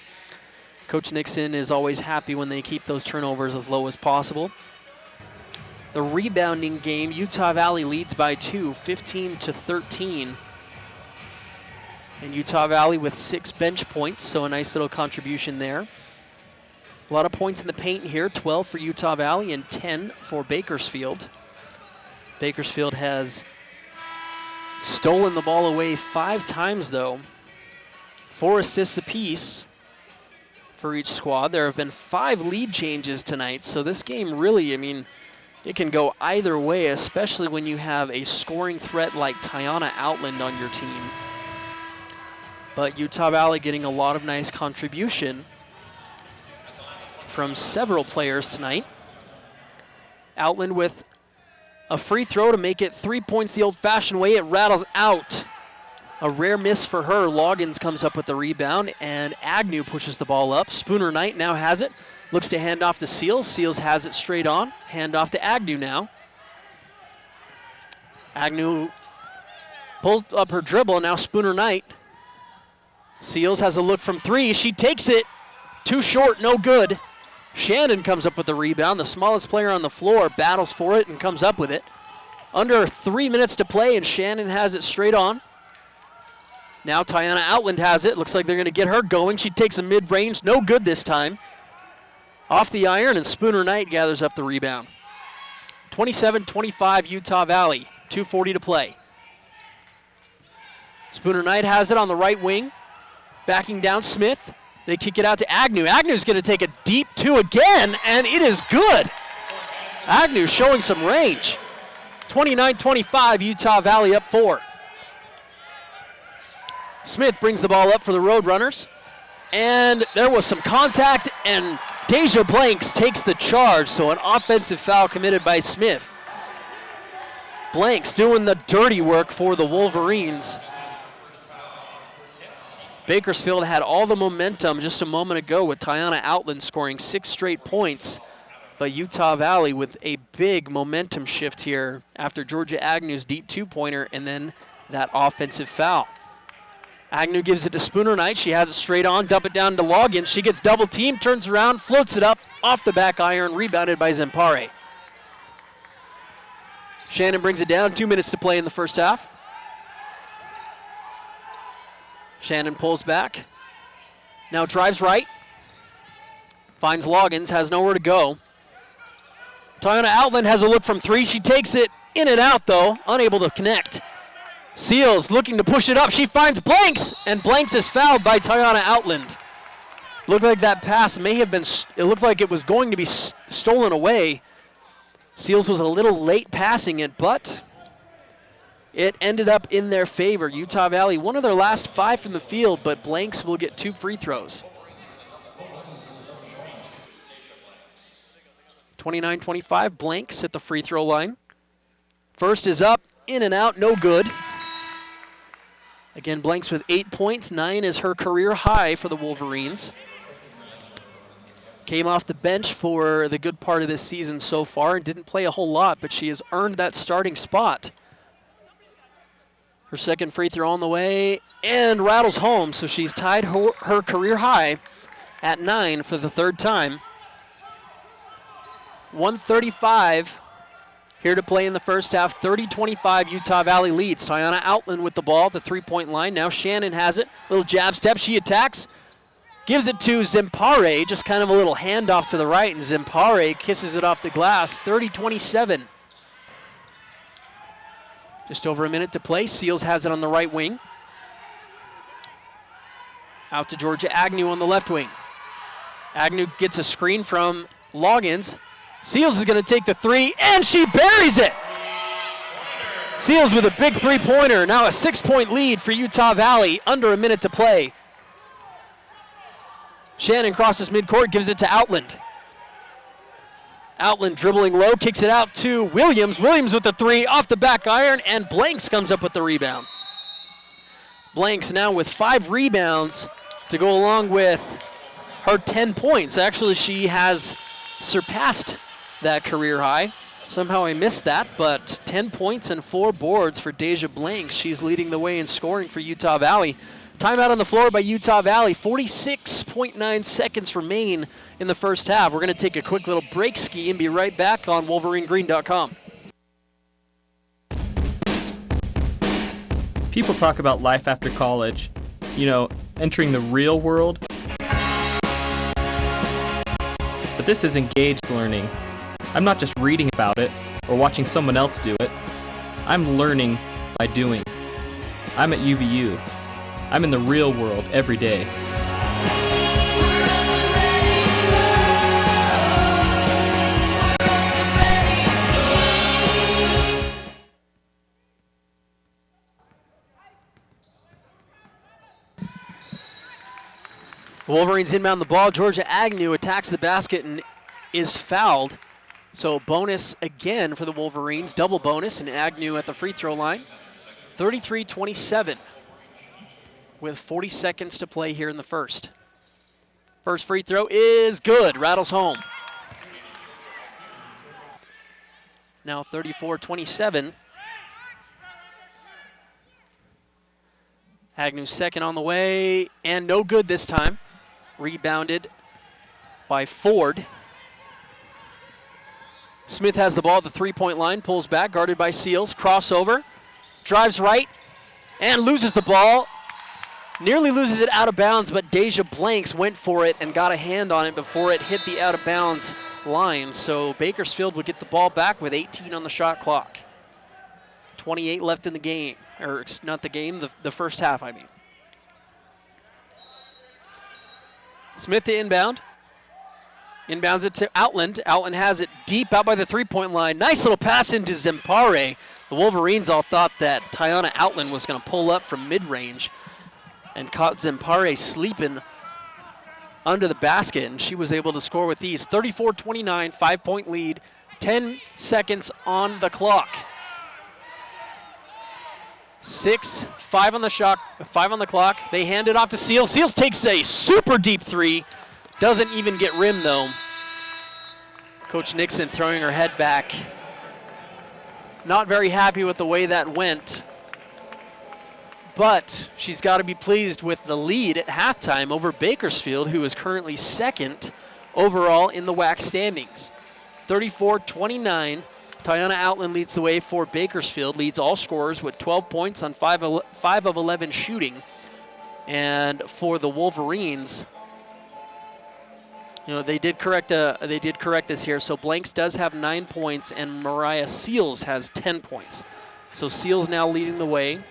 Coach Nixon is always happy when they keep those turnovers as low as possible. The rebounding game, Utah Valley leads by 2, 15-13. And Utah Valley with 6 bench points, so a nice little contribution there. A lot of points in the paint here, 12 for Utah Valley and 10 for Bakersfield. Bakersfield has stolen the ball away 5 times, though. 4 assists apiece for each squad. There have been 5 lead changes tonight, so this game really, it can go either way, especially when you have a scoring threat like Tiana Outland on your team. But Utah Valley getting a lot of nice contribution from several players tonight. Outland with a free throw to make it 3 points the old-fashioned way. It rattles out. A rare miss for her. Loggins comes up with the rebound, and Agnew pushes the ball up. Spooner Knight now has it. Looks to hand off to Seals. Seals has it straight on. Hand off to Agnew now. Agnew pulls up her dribble. Now Spooner Knight. Seals has a look from 3. She takes it. Too short, no good. Shannon comes up with the rebound. The smallest player on the floor battles for it and comes up with it. Under 3 minutes to play, and Shannon has it straight on. Now Tiana Outland has it. Looks like they're going to get her going. She takes a mid-range. No good this time. Off the iron, and Spooner Knight gathers up the rebound. 27-25 Utah Valley. 2:40 to play. Spooner Knight has it on the right wing. Backing down Smith. They kick it out to Agnew. Agnew's going to take a deep 2 again, and it is good. Agnew showing some range. 29-25, Utah Valley up 4. Smith brings the ball up for the Roadrunners. And there was some contact, and Deja Blanks takes the charge, so an offensive foul committed by Smith. Blanks doing the dirty work for the Wolverines. Bakersfield had all the momentum just a moment ago with Tiana Outland scoring 6 straight points, but Utah Valley with a big momentum shift here after Georgia Agnew's deep 2-pointer and then that offensive foul. Agnew gives it to Spooner Knight. She has it straight on, dump it down to Loggins. She gets double teamed, turns around, floats it up off the back iron, rebounded by Zempare. Shannon brings it down, 2 minutes to play in the first half. Shannon pulls back. Now drives right. Finds Loggins, has nowhere to go. Tiana Outland has a look from 3. She takes it in and out, though, unable to connect. Seals looking to push it up. She finds Blanks, and Blanks is fouled by Tiana Outland. Looked like that pass may have been, it looked like it was going to be stolen away. Seals was a little late passing it, but it ended up in their favor. Utah Valley, one of their last 5 from the field, but Blanks will get 2 free throws. 29-25, Blanks at the free throw line. First is up, in and out, no good. Again, Blanks with 8 points. 9 is her career high for the Wolverines. Came off the bench for the good part of this season so far and didn't play a whole lot, but she has earned that starting spot. Her second free throw on the way and rattles home, so she's tied her career high at 9 for the 3rd time. 1:35 here to play in the first half. 30-25 Utah Valley leads. Tiana Outland with the ball at the 3-point line. Now Shannon has it. Little jab step. She attacks. Gives it to Zempare. Just kind of a little handoff to the right, and Zempare kisses it off the glass. 30-27. Just over a minute to play. Seals has it on the right wing. Out to Georgia Agnew on the left wing. Agnew gets a screen from Loggins. Seals is going to take the 3, and she buries it! Seals with a big 3-pointer. Now a 6-point lead for Utah Valley. Under a minute to play. Shannon crosses midcourt, gives it to Outland. Outland dribbling low, kicks it out to Williams. Williams with the three off the back iron, and Blanks comes up with the rebound. Blanks now with 5 rebounds to go along with her 10 points. Actually, she has surpassed that career high. Somehow I missed that, but 10 points and 4 boards for Deja Blanks. She's leading the way in scoring for Utah Valley. Timeout on the floor by Utah Valley. 46.9 seconds remain in the first half. We're going to take a quick little break ski and be right back on WolverineGreen.com. People talk about life after college, entering the real world. But this is engaged learning. I'm not just reading about it or watching someone else do it. I'm learning by doing. I'm at UVU. I'm in the real world every day. Wolverines inbound the ball. Georgia Agnew attacks the basket and is fouled. So bonus again for the Wolverines, double bonus, and Agnew at the free throw line. 33-27 with 40 seconds to play here in the first. First free throw is good, rattles home. Now 34-27. Agnew's second on the way, and no good this time. Rebounded by Ford. Smith has the ball at the three-point line, pulls back, guarded by Seals. Crossover, drives right, and loses the ball. Nearly loses it out of bounds, but Deja Blanks went for it and got a hand on it before it hit the out-of-bounds line. So Bakersfield would get the ball back with 18 on the shot clock. 28 left in the game, or not the game, the first half, I mean. Smith to inbound. Inbounds it to Outland. Outland has it deep out by the three-point line. Nice little pass into Zempare. The Wolverines all thought that Tiana Outland was going to pull up from mid-range and caught Zempare sleeping under the basket, and she was able to score with these. 34-29, 5-point lead, 10 seconds on the clock. 5 on the clock. They hand it off to Seals. Seals takes a super deep three. Doesn't even get rimmed though. Coach Nixon throwing her head back. Not very happy with the way that went. But she's got to be pleased with the lead at halftime over Bakersfield, who is currently second overall in the WAC standings. 34-29. Tiana Outland leads the way for Bakersfield, leads all scorers with 12 points on 5 of 11 shooting. And for the Wolverines, they did correct this here. So Blanks does have 9 points, and Mariah Seals has 10 points. So Seals now leading the way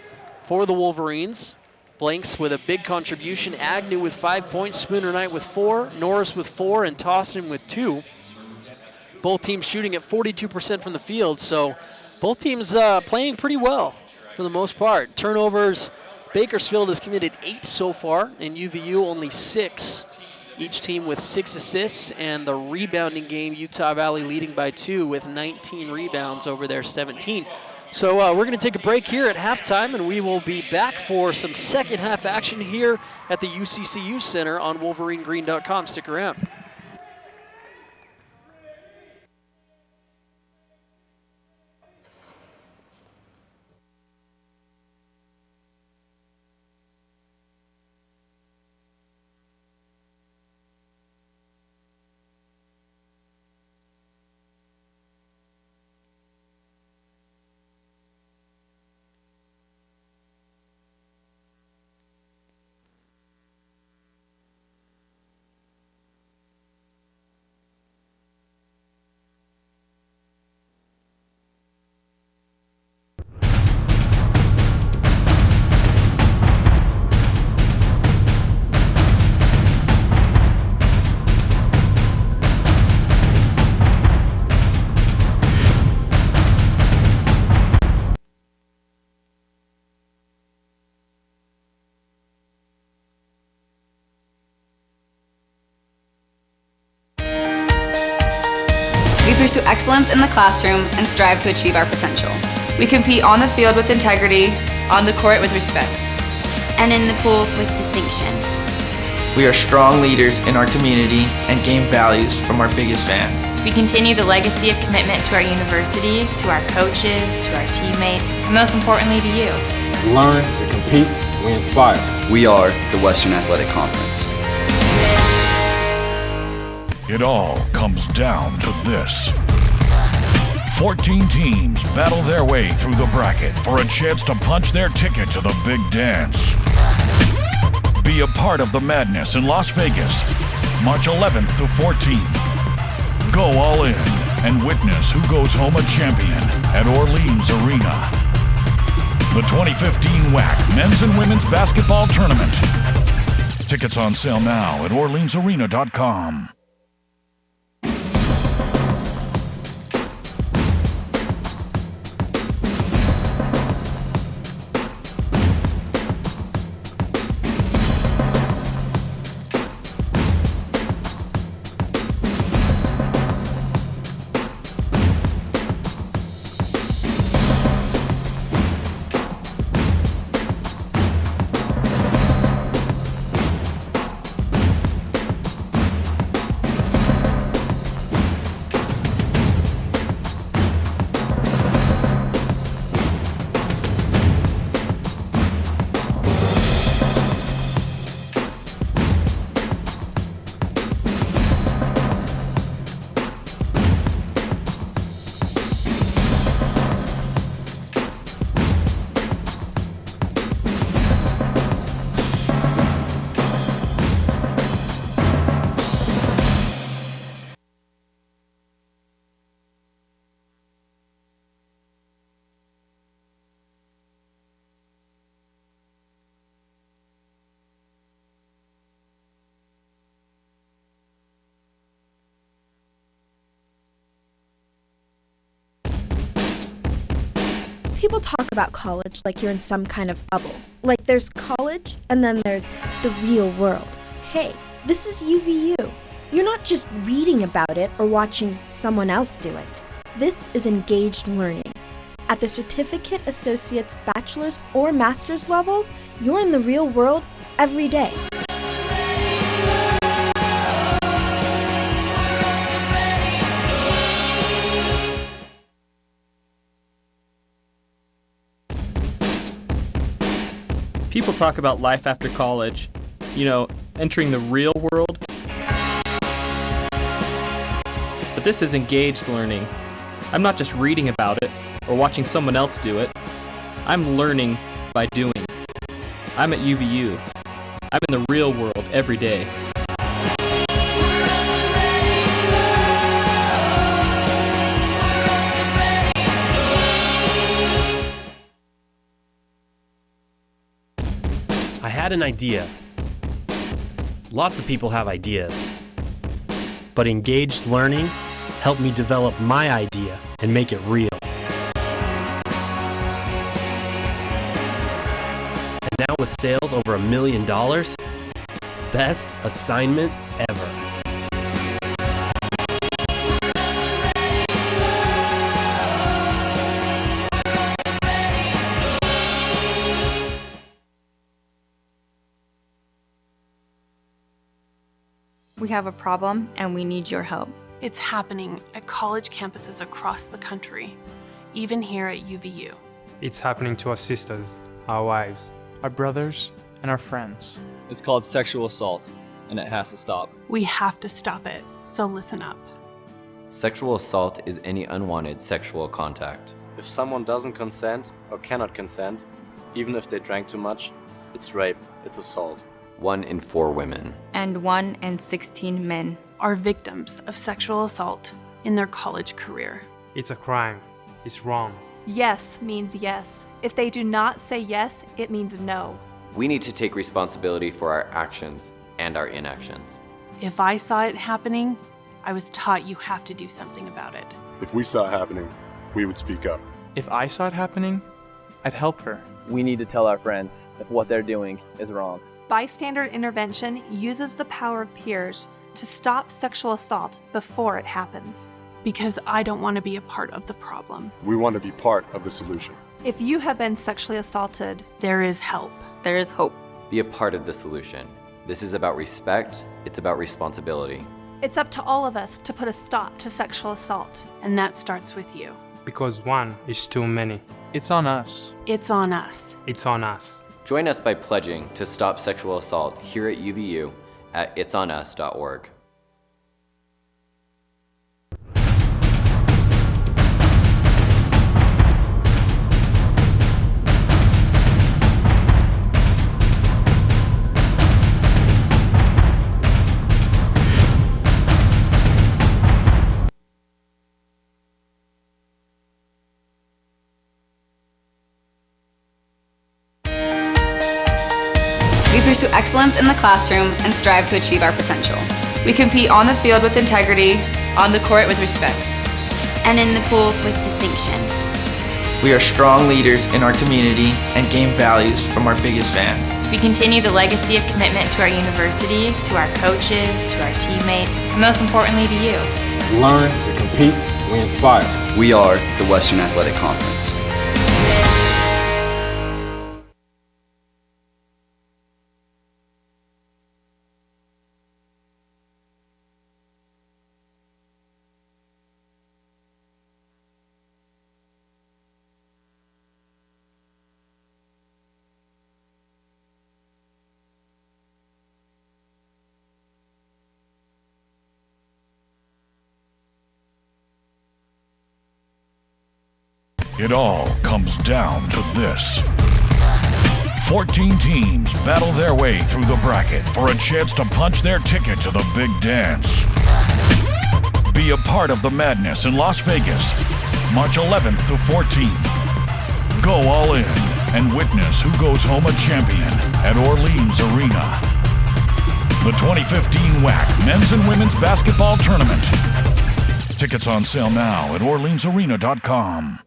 for the Wolverines. Blanks with a big contribution. Agnew with 5 points, Spooner Knight with 4, Norris with 4, and Toston with 2. Both teams shooting at 42% from the field, so both teams playing pretty well for the most part. Turnovers, Bakersfield has committed 8 so far, and UVU only 6. Each team with 6 assists, and the rebounding game, Utah Valley leading by 2 with 19 rebounds over their 17. So we're going to take a break here at halftime, and we will be back for some second half action here at the UCCU Center on WolverineGreen.com. Stick around. pursue excellence in the classroom and strive to achieve our potential. We compete on the field with integrity, On the court with respect. and in the pool with distinction. We are strong leaders in our community and gain values from our biggest fans. We continue the legacy of commitment to our universities, to our coaches, to our teammates, and most importantly to you. We learn, we compete, we inspire. We are the Western Athletic Conference. It all comes down to this. 14 teams battle their way through the bracket for a chance to punch their ticket to the big dance. Be a part of the madness in Las Vegas, March 11th to 14th. Go all in and witness who goes home a champion at Orleans Arena. The 2015 WAC Men's and Women's Basketball Tournament. Tickets on sale now at orleansarena.com. People talk about college like you're in some kind of bubble. Like there's college, and then there's the real world. Hey, this is UVU. You're not just reading about it or watching someone else do it. This is engaged learning. At the certificate, associate's, bachelor's, or master's level, you're in the real world every day. People talk about life after college, entering the real world. But this is engaged learning. I'm not just reading about it or watching someone else do it. I'm learning by doing. I'm at UVU. I'm in the real world every day. I had an idea. Lots of people have ideas. But engaged learning helped me develop my idea and make it real. And now with sales over $1 million, best assignment ever. We have a problem and we need your help. It's happening at college campuses across the country, even here at UVU. It's happening to our sisters, our wives, our brothers, and our friends. It's called sexual assault, and it has to stop. We have to stop it, so listen up. Sexual assault is any unwanted sexual contact. If someone doesn't consent or cannot consent, even if they drank too much, it's rape, it's assault. 1 in 4 women and 1 in 16 men are victims of sexual assault in their college career. It's a crime. It's wrong. Yes means yes. If they do not say yes, it means no. We need to take responsibility for our actions and our inactions. If I saw it happening, I was taught you have to do something about it. If we saw it happening, we would speak up. If I saw it happening, I'd help her. We need to tell our friends if what they're doing is wrong. Bystander intervention uses the power of peers to stop sexual assault before it happens. Because I don't want to be a part of the problem. We want to be part of the solution. If you have been sexually assaulted, there is help. There is hope. Be a part of the solution. This is about respect, it's about responsibility. It's up to all of us to put a stop to sexual assault. And that starts with you. Because one is too many. It's on us. It's on us. It's on us. Join us by pledging to stop sexual assault here at UVU at itsonus.org. We pursue excellence in the classroom and strive to achieve our potential. We compete on the field with integrity, on the court with respect, and in the pool with distinction. We are strong leaders in our community and gain values from our biggest fans. We continue the legacy of commitment to our universities, to our coaches, to our teammates, and most importantly to you. We learn, we compete, we inspire. We are the Western Athletic Conference. It all comes down to this. 14 teams battle their way through the bracket for a chance to punch their ticket to the big dance. Be a part of the madness in Las Vegas, March 11th to 14th. Go all in and witness who goes home a champion at Orleans Arena. The 2015 WAC Men's and Women's Basketball Tournament. Tickets on sale now at orleansarena.com.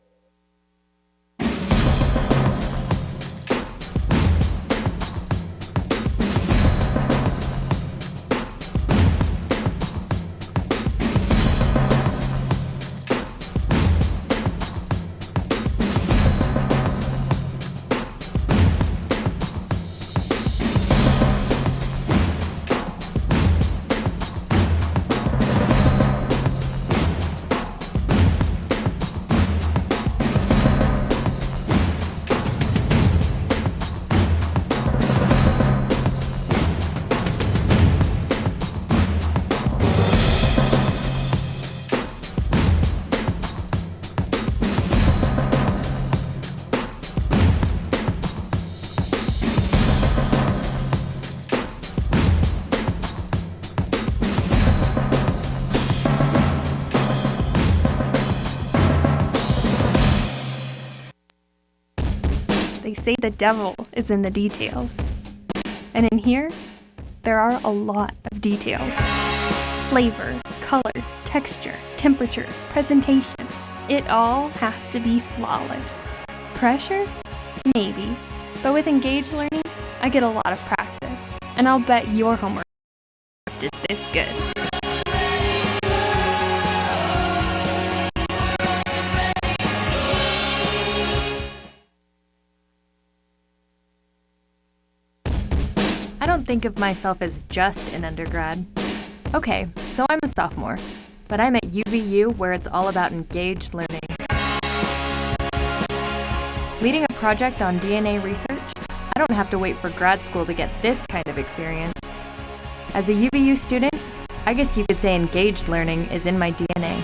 They say the devil is in the details. And in here, there are a lot of details. Flavor, color, texture, temperature, presentation. It all has to be flawless. Pressure? Maybe. But with engaged learning, I get a lot of practice. And I'll bet your homework is this good. I don't think of myself as just an undergrad. Okay, so I'm a sophomore, but I'm at UVU where it's all about engaged learning. Leading a project on DNA research, I don't have to wait for grad school to get this kind of experience. As a UVU student, I guess you could say engaged learning is in my DNA.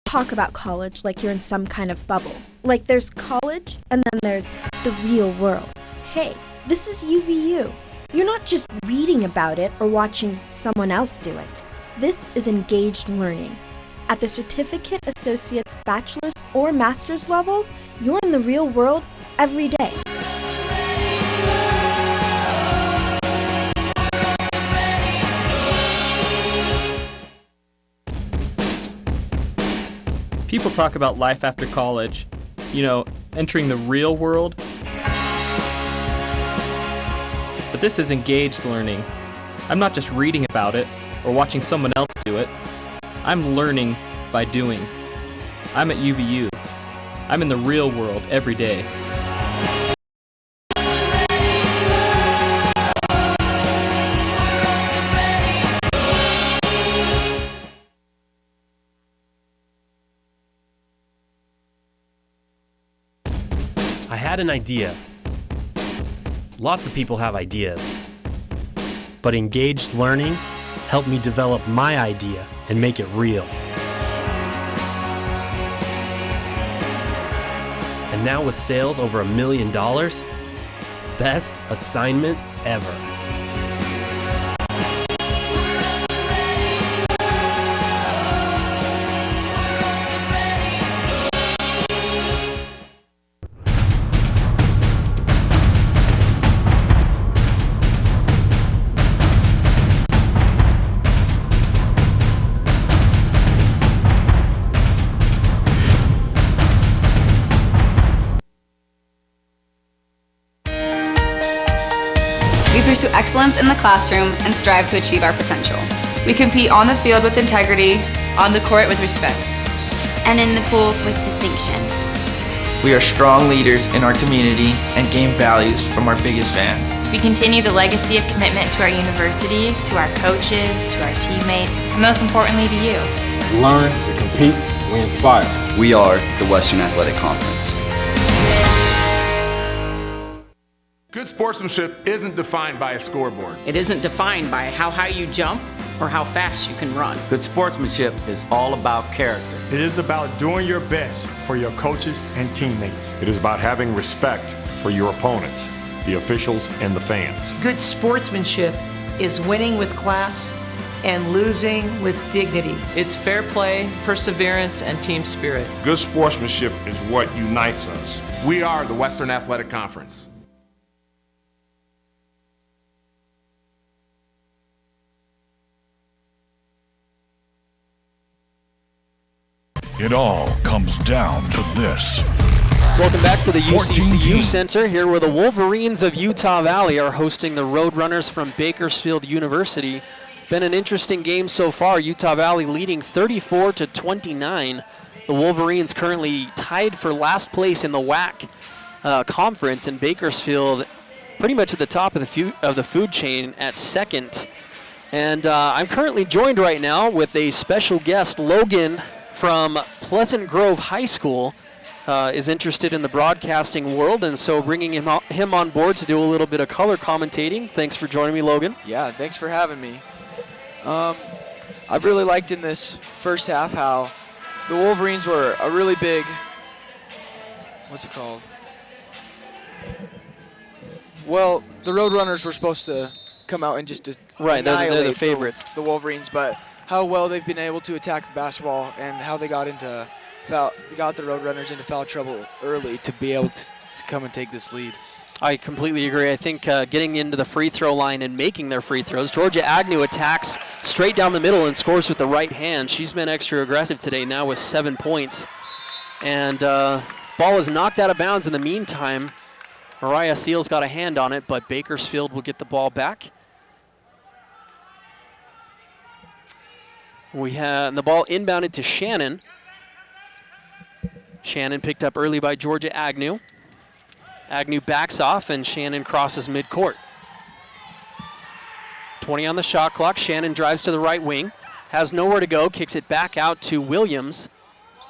Talk about college like you're in some kind of bubble. Like there's college, and then there's the real world. Hey, this is UVU. You're not just reading about it or watching someone else do it. This is engaged learning. At the certificate, associate's, bachelor's, or master's level, you're in the real world every day. People talk about life after college. You know, entering the real world. But this is engaged learning. I'm not just reading about it or watching someone else do it. I'm learning by doing. I'm at UVU. I'm in the real world every day. I had an idea. Lots of people have ideas. But engaged learning helped me develop my idea and make it real. And now with sales over $1 million, best assignment ever. We pursue excellence in the classroom and strive to achieve our potential. We compete on the field with integrity, on the court with respect, and in the pool with distinction. We are strong leaders in our community and gain values from our biggest fans. We continue the legacy of commitment to our universities, to our coaches, to our teammates, and most importantly to you. We learn, we compete, we inspire. We are the Western Athletic Conference. Good sportsmanship isn't defined by a scoreboard. It isn't defined by how high you jump or how fast you can run. Good sportsmanship is all about character. It is about doing your best for your coaches and teammates. It is about having respect for your opponents, the officials, and the fans. Good sportsmanship is winning with class and losing with dignity. It's fair play, perseverance, and team spirit. Good sportsmanship is what unites us. We are the Western Athletic Conference. It all comes down to this. Welcome back to the 14 UCCU teams. Center, here where the Wolverines of Utah Valley are hosting the Roadrunners from Bakersfield University. Been an interesting game so far. Utah Valley leading 34-29. The Wolverines currently tied for last place in the WAC conference, and Bakersfield pretty much at the top of the food chain at second. And I'm currently joined right now with a special guest, Logan from Pleasant Grove High School. Is interested in the broadcasting world, and so bringing him on board to do a little bit of color commentating. Thanks for joining me, Logan. Yeah, thanks for having me. I've really liked in this first half how the Wolverines were a really big, what's it called? Well, the Roadrunners were supposed to come out and just right, they're the favorites, the Wolverines, but how well they've been able to attack the basketball and how they got the Roadrunners into foul trouble early to be able to come and take this lead. I completely agree. I think getting into the free throw line and making their free throws. Georgia Agnew attacks straight down the middle and scores with the right hand. She's been extra aggressive today, now with 7 points. And ball is knocked out of bounds in the meantime. Mariah Seals got a hand on it, but Bakersfield will get the ball back. We have the ball inbounded to Shannon. Shannon picked up early by Georgia Agnew. Agnew backs off and Shannon crosses midcourt. 20 on the shot clock. Shannon drives to the right wing. Has nowhere to go. Kicks it back out to Williams.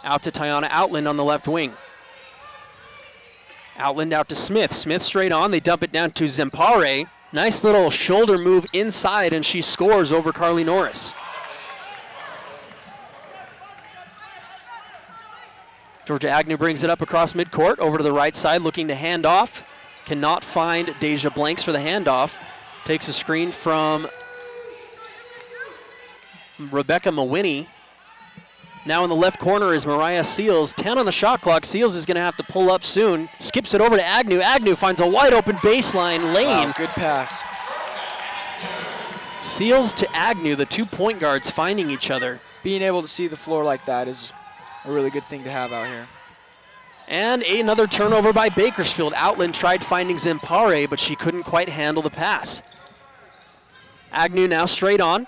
Out to Tiana Outland on the left wing. Outland out to Smith. Smith straight on. They dump it down to Zempare. Nice little shoulder move inside, and she scores over Carly Norris. Georgia Agnew brings it up across midcourt, over to the right side, looking to hand off. Cannot find Deja Blanks for the handoff. Takes a screen from Rebecca Mawhinney. Now in the left corner is Mariah Seals. 10 on the shot clock. Seals is going to have to pull up soon. Skips it over to Agnew. Agnew finds a wide open baseline lane. Wow, good pass. Seals to Agnew, the 2 point guards finding each other. Being able to see the floor like that is a really good thing to have out here. And another turnover by Bakersfield. Outland tried finding Zimpare, but she couldn't quite handle the pass. Agnew now straight on.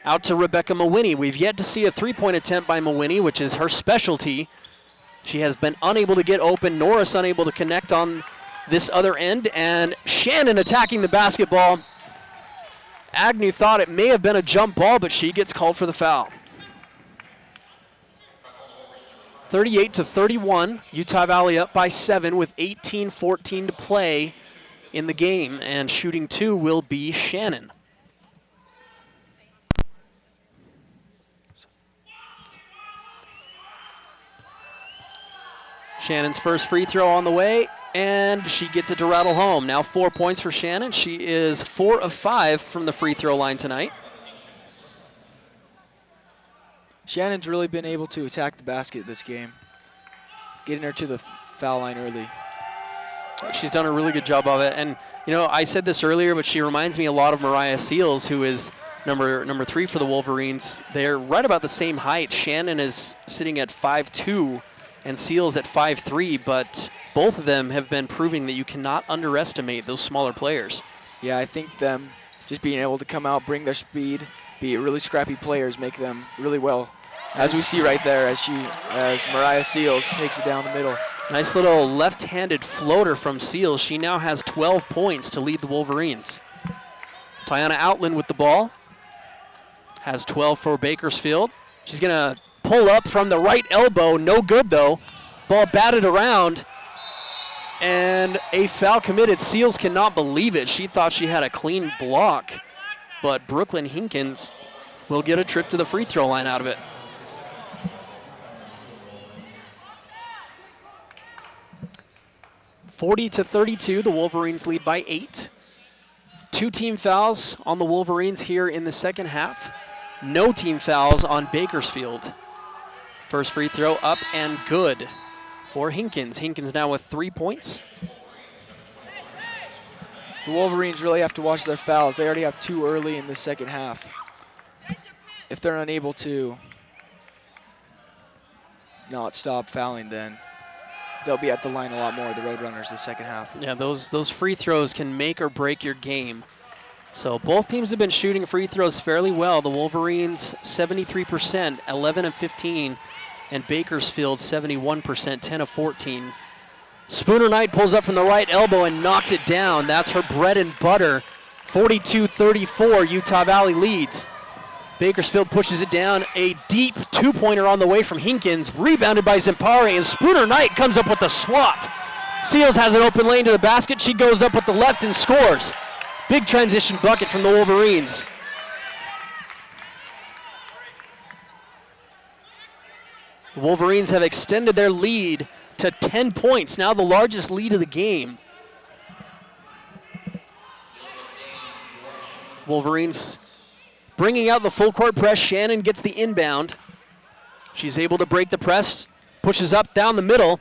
Out to Rebecca Mawhinney. We've yet to see a three-point attempt by Mawhinney, which is her specialty. She has been unable to get open. Norris unable to connect on this other end. And Shannon attacking the basketball. Agnew thought it may have been a jump ball, but she gets called for the foul. 38-31. Utah Valley up by 7 with 18-14 to play in the game. And shooting 2 will be Shannon. Shannon's first free throw on the way, and she gets it to rattle home. Now 4 points for Shannon. She is 4 of 5 from the free throw line tonight. Shannon's really been able to attack the basket this game, getting her to the foul line early. She's done a really good job of it. And, you know, I said this earlier, but she reminds me a lot of Mariah Seals, who is number 3 for the Wolverines. They're right about the same height. Shannon is sitting at 5'2", and Seals at 5'3", but both of them have been proving that you cannot underestimate those smaller players. Yeah, I think them just being able to come out, bring their speed, be really scrappy players, make them really well. As we see right there, as Mariah Seals takes it down the middle. Nice little left-handed floater from Seals. She now has 12 points to lead the Wolverines. Tiana Outland with the ball. Has 12 for Bakersfield. She's going to pull up from the right elbow, no good though. Ball batted around, and a foul committed. Seals cannot believe it. She thought she had a clean block, but Brooklyn Hinkins will get a trip to the free throw line out of it. (40-32), the Wolverines lead by 8. 2 team fouls on the Wolverines here in the second half. No team fouls on Bakersfield. First free throw up and good for Hinkins. Hinkins now with 3 points. The Wolverines really have to watch their fouls. They already have 2 early in the second half. If they're unable to not stop fouling, then they'll be at the line a lot more, the Roadrunners, the second half. Yeah, those free throws can make or break your game. So both teams have been shooting free throws fairly well. The Wolverines 73%, 11 of 15, and Bakersfield 71%, 10 of 14. Spooner Knight pulls up from the right elbow and knocks it down. That's her bread and butter. 42-34, Utah Valley leads. Bakersfield pushes it down. A deep two-pointer on the way from Hinkins, rebounded by Zimpare, and Spooner Knight comes up with the swat. Seals has an open lane to the basket. She goes up with the left and scores. Big transition bucket from the Wolverines. The Wolverines have extended their lead to 10 points, now the largest lead of the game. Wolverines bringing out the full court press. Shannon gets the inbound. She's able to break the press, pushes up down the middle,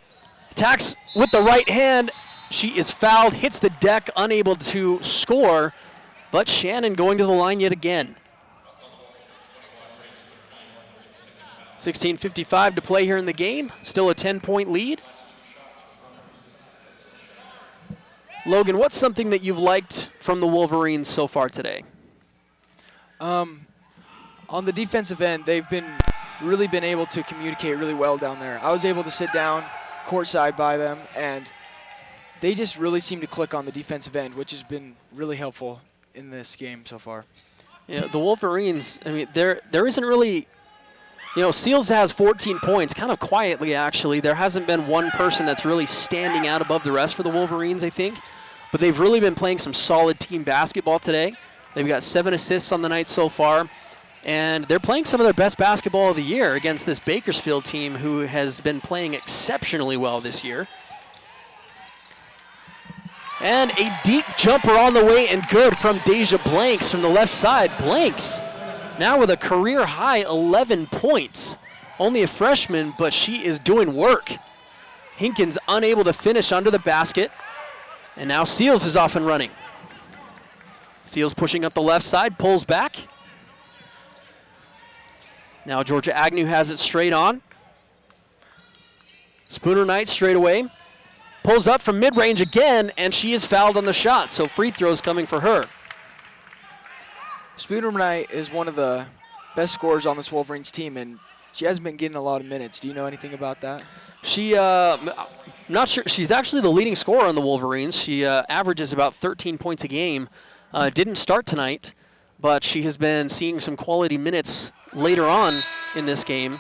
attacks with the right hand. She is fouled, hits the deck, unable to score, but Shannon going to the line yet again. 16:55 to play here in the game. Still a 10-point lead. Logan, what's something that you've liked from the Wolverines so far today? On the defensive end, they've really been able to communicate really well down there. I was able to sit down courtside by them, and they just really seem to click on the defensive end, which has been really helpful in this game so far. Yeah, the Wolverines, I mean, there isn't really, you know, Seals has 14 points, kind of quietly actually. There hasn't been one person that's really standing out above the rest for the Wolverines, I think. But they've really been playing some solid team basketball today. They've got 7 assists on the night so far. And they're playing some of their best basketball of the year against this Bakersfield team who has been playing exceptionally well this year. And a deep jumper on the way and good from Deja Blanks from the left side. Blanks now with a career high 11 points. Only a freshman, but she is doing work. Hinkins unable to finish under the basket. And now Seals is off and running. Seals pushing up the left side, pulls back. Now Georgia Agnew has it straight on. Spooner Knight straight away. Pulls up from mid-range again, and she is fouled on the shot, so free throws coming for her. Spooner Knight is one of the best scorers on this Wolverines team, and she hasn't been getting a lot of minutes. Do you know anything about that? She, not sure. She's actually the leading scorer on the Wolverines. She averages about 13 points a game. Didn't start tonight, but she has been seeing some quality minutes later on in this game.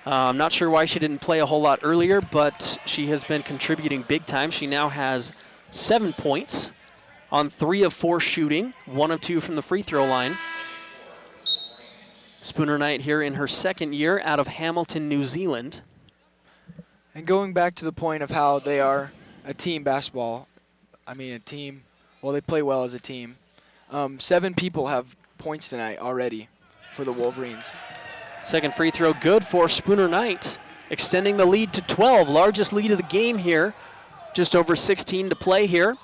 I'm not sure why she didn't play a whole lot earlier, but she has been contributing big time. She now has 7 points on 3 of 4 shooting, 1 of 2 from the free throw line. Spooner Knight here in her second year out of Hamilton, New Zealand. And going back to the point of how they are a team basketball, I mean a team, well, they play well as a team. 7 people have points tonight already for the Wolverines. Second free throw good for Spooner Knight, extending the lead to 12, largest lead of the game here. Just over 16 to play here.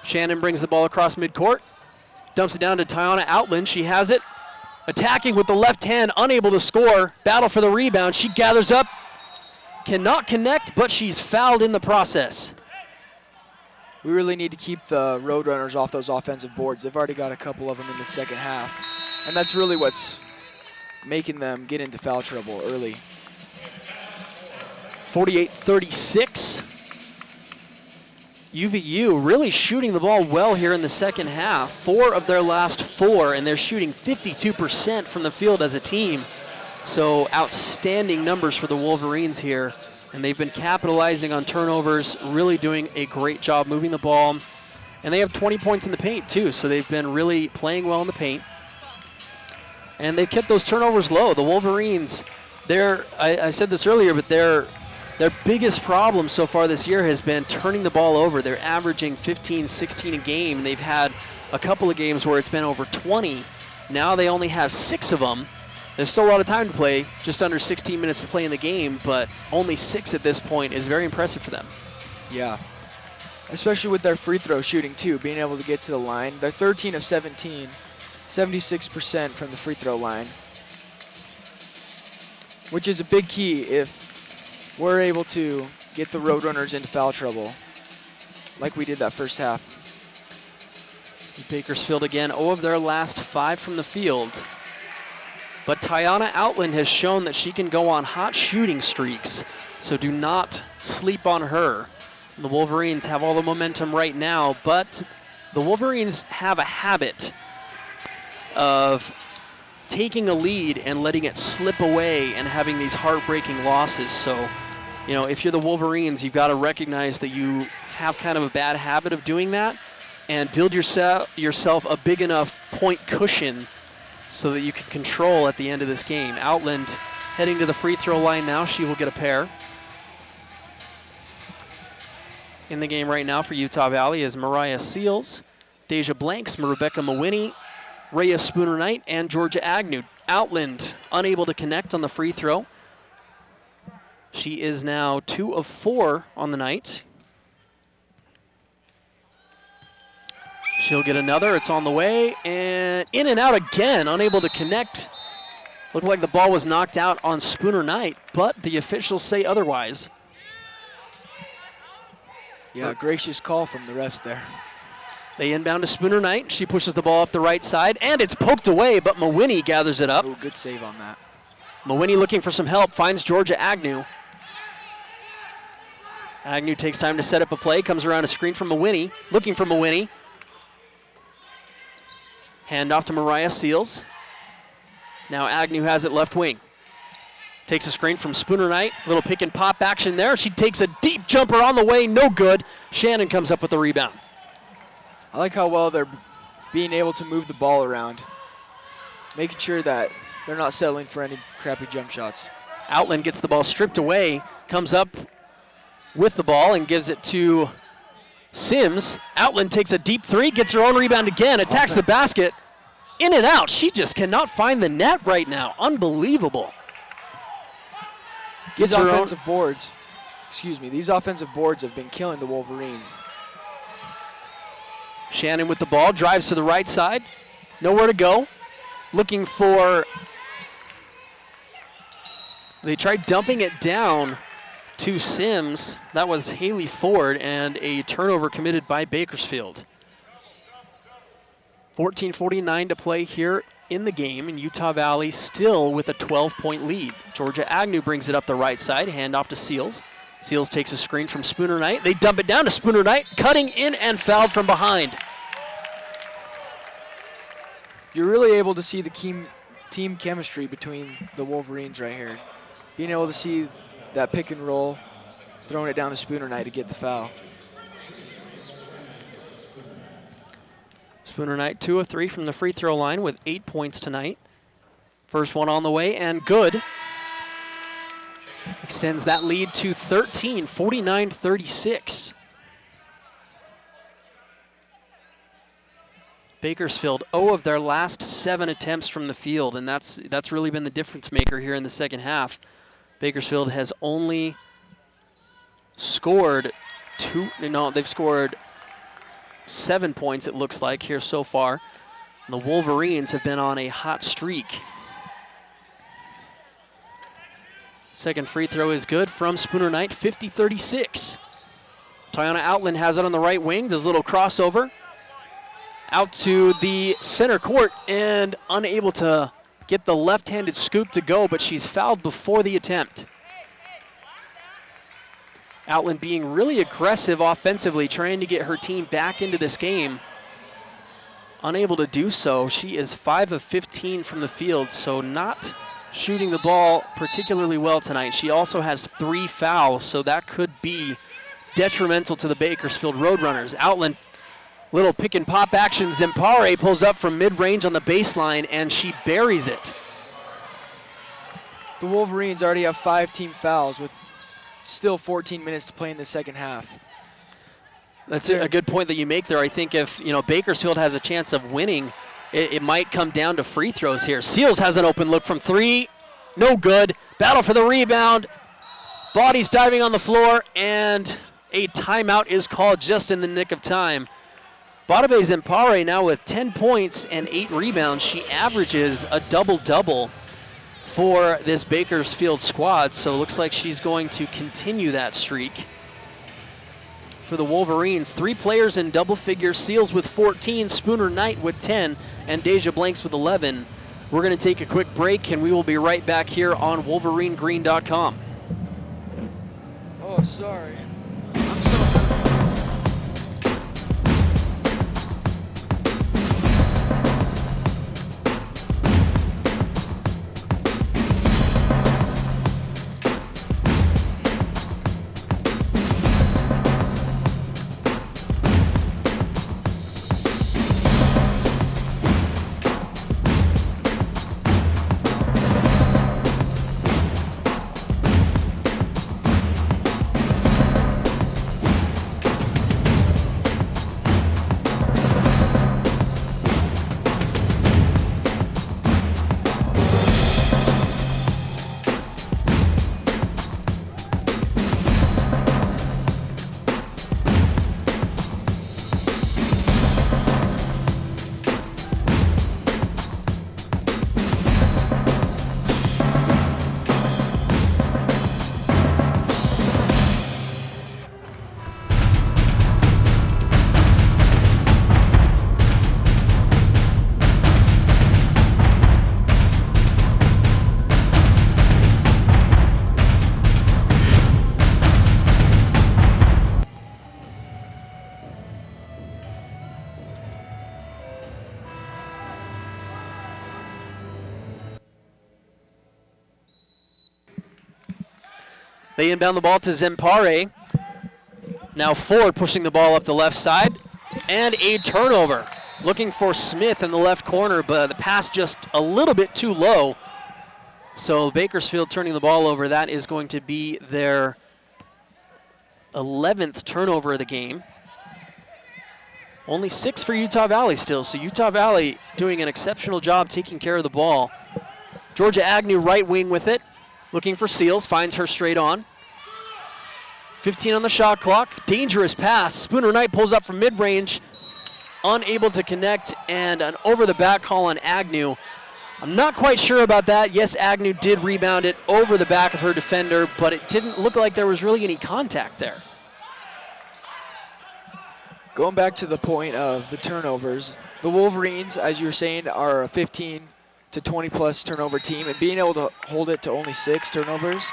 Shannon brings the ball across midcourt, dumps it down to Tiana Outland. She has it, attacking with the left hand, unable to score. Battle for the rebound. She gathers up, cannot connect, but she's fouled in the process. We really need to keep the Roadrunners off those offensive boards. They've already got a couple of them in the second half, and that's really what's making them get into foul trouble early. 48-36. UVU really shooting the ball well here in the second half. 4 of their last 4, and they're shooting 52% from the field as a team. So outstanding numbers for the Wolverines here. And they've been capitalizing on turnovers, really doing a great job moving the ball. And they have 20 points in the paint too, so they've been really playing well in the paint. And they've kept those turnovers low. The Wolverines, I said this earlier, but their biggest problem so far this year has been turning the ball over. They're averaging 15, 16 a game. They've had a couple of games where it's been over 20. Now they only have 6 of them. There's still a lot of time to play, just under 16 minutes to play in the game, but only 6 at this point is very impressive for them. Yeah, especially with their free throw shooting too, being able to get to the line. They're 13 of 17, 76% from the free throw line, which is a big key if we're able to get the Roadrunners into foul trouble like we did that first half. Bakersfield again, 0 of their last 5 from the field. But Tiana Outland has shown that she can go on hot shooting streaks, so do not sleep on her. The Wolverines have all the momentum right now, but the Wolverines have a habit of taking a lead and letting it slip away and having these heartbreaking losses. So, you know, if you're the Wolverines, you've got to recognize that you have kind of a bad habit of doing that and build yourself a big enough point cushion so that you can control at the end of this game. Outland heading to the free throw line now. She will get a pair. In the game right now for Utah Valley is Mariah Seals, Deja Blanks, Rebecca Mawiney, Rhea Spooner Knight, and Georgia Agnew. Outland unable to connect on the free throw. She is now 2 of 4 on the night. She'll get another. It's on the way, and in and out again, unable to connect. Looked like the ball was knocked out on Spooner Knight, but the officials say otherwise. Yeah, gracious call from the refs there. They inbound to Spooner Knight. She pushes the ball up the right side, and it's poked away, but Mawiney gathers it up. Oh, good save on that. Mawiney looking for some help, finds Georgia Agnew. Agnew takes time to set up a play, comes around a screen from Mawiney, looking for Mawiney. Hand off to Mariah Seals. Now Agnew has it left wing. Takes a screen from Spooner Knight. Little pick and pop action there. She takes a deep jumper on the way, no good. Shannon comes up with the rebound. I like how well they're being able to move the ball around, making sure that they're not settling for any crappy jump shots. Outland gets the ball stripped away, comes up with the ball and gives it to Sims. Outland takes a deep 3, gets her own rebound again, attacks the basket. In and out. She just cannot find the net right now. Unbelievable. These offensive boards have been killing the Wolverines. Shannon with the ball, drives to the right side. Nowhere to go. Looking for... They tried dumping it down to Sims. That was Haley Ford, and a turnover committed by Bakersfield. 14:49 to play here in the game, and Utah Valley still with a 12-point lead. Georgia Agnew brings it up the right side, handoff to Seals. Seals takes a screen from Spooner Knight. They dump it down to Spooner Knight, cutting in and fouled from behind. You're really able to see the team chemistry between the Wolverines right here. Being able to see that pick and roll, throwing it down to Spooner Knight to get the foul. Spooner Knight 2 of 3 from the free throw line with 8 points tonight. First one on the way and good. Extends that lead to 13, 49-36. Bakersfield 0 of their last 7 attempts from the field, and that's really been the difference maker here in the second half. Bakersfield has only scored they've scored 7 points, it looks like, here so far. And the Wolverines have been on a hot streak. Second free throw is good from Spooner Knight, 50-36. Tiana Outland has it on the right wing, does a little crossover. Out to the center court and unable to get the left-handed scoop to go, but she's fouled before the attempt. Outland being really aggressive offensively, trying to get her team back into this game. Unable to do so. She is 5 of 15 from the field, so not shooting the ball particularly well tonight. She also has 3 fouls, so that could be detrimental to the Bakersfield Roadrunners. Outland, little pick and pop action. Zempare pulls up from mid-range on the baseline, and she buries it. The Wolverines already have 5 team fouls with still 14 minutes to play in the second half. That's a good point that you make there. I think if Bakersfield has a chance of winning, it might come down to free throws here. Seals has an open look from 3. No good. Battle for the rebound. Bodies diving on the floor, and a timeout is called just in the nick of time. Badabe Zempare now with 10 points and 8 rebounds. She averages a double-double for this Bakersfield squad, so it looks like she's going to continue that streak. For the Wolverines, 3 players in double figures, Seals with 14, Spooner Knight with 10, and Deja Blanks with 11. We're going to take a quick break, and we will be right back here on WolverineGreen.com. Oh, sorry. They inbound the ball to Zempare. Now Ford pushing the ball up the left side. And a turnover. Looking for Smith in the left corner, but the pass just a little bit too low. So Bakersfield turning the ball over. That is going to be their 11th turnover of the game. Only 6 for Utah Valley still, so Utah Valley doing an exceptional job taking care of the ball. Georgia Agnew right wing with it. Looking for Seals, finds her straight on. 15 on the shot clock, dangerous pass. Spooner Knight pulls up from mid-range, unable to connect, and an over-the-back call on Agnew. I'm not quite sure about that. Yes, Agnew did rebound it over the back of her defender, but it didn't look like there was really any contact there. Going back to the point of the turnovers, the Wolverines, as you were saying, are a 15 to 20 plus turnover team, and being able to hold it to only 6 turnovers.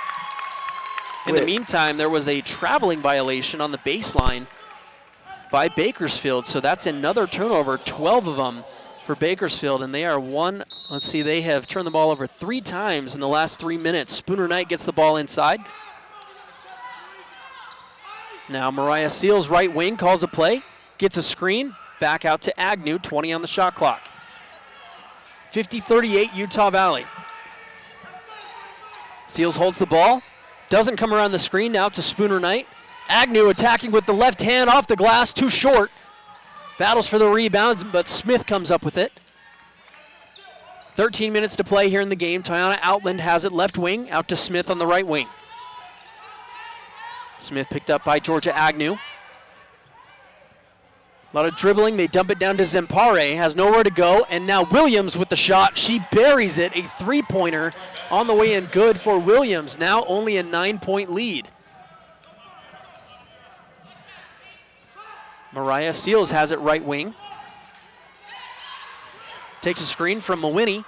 In the meantime, there was a traveling violation on the baseline by Bakersfield, so that's another turnover, 12 of them for Bakersfield, and they are they have turned the ball over 3 times in the last 3 minutes. Spooner Knight gets the ball inside. Now Mariah Seals, right wing, calls a play, gets a screen, back out to Agnew, 20 on the shot clock. 50-38 Utah Valley. Seals holds the ball, doesn't come around the screen, now to Spooner Knight. Agnew attacking with the left hand off the glass, too short. Battles for the rebound, but Smith comes up with it. 13 minutes to play here in the game. Tiana Outland has it left wing, out to Smith on the right wing. Smith picked up by Georgia Agnew. A lot of dribbling, they dump it down to Zempare, has nowhere to go, and now Williams with the shot. She buries it, a 3-pointer on the way in, good for Williams. Now only a 9-point lead. Mariah Seals has it right wing. Takes a screen from Mawhinney.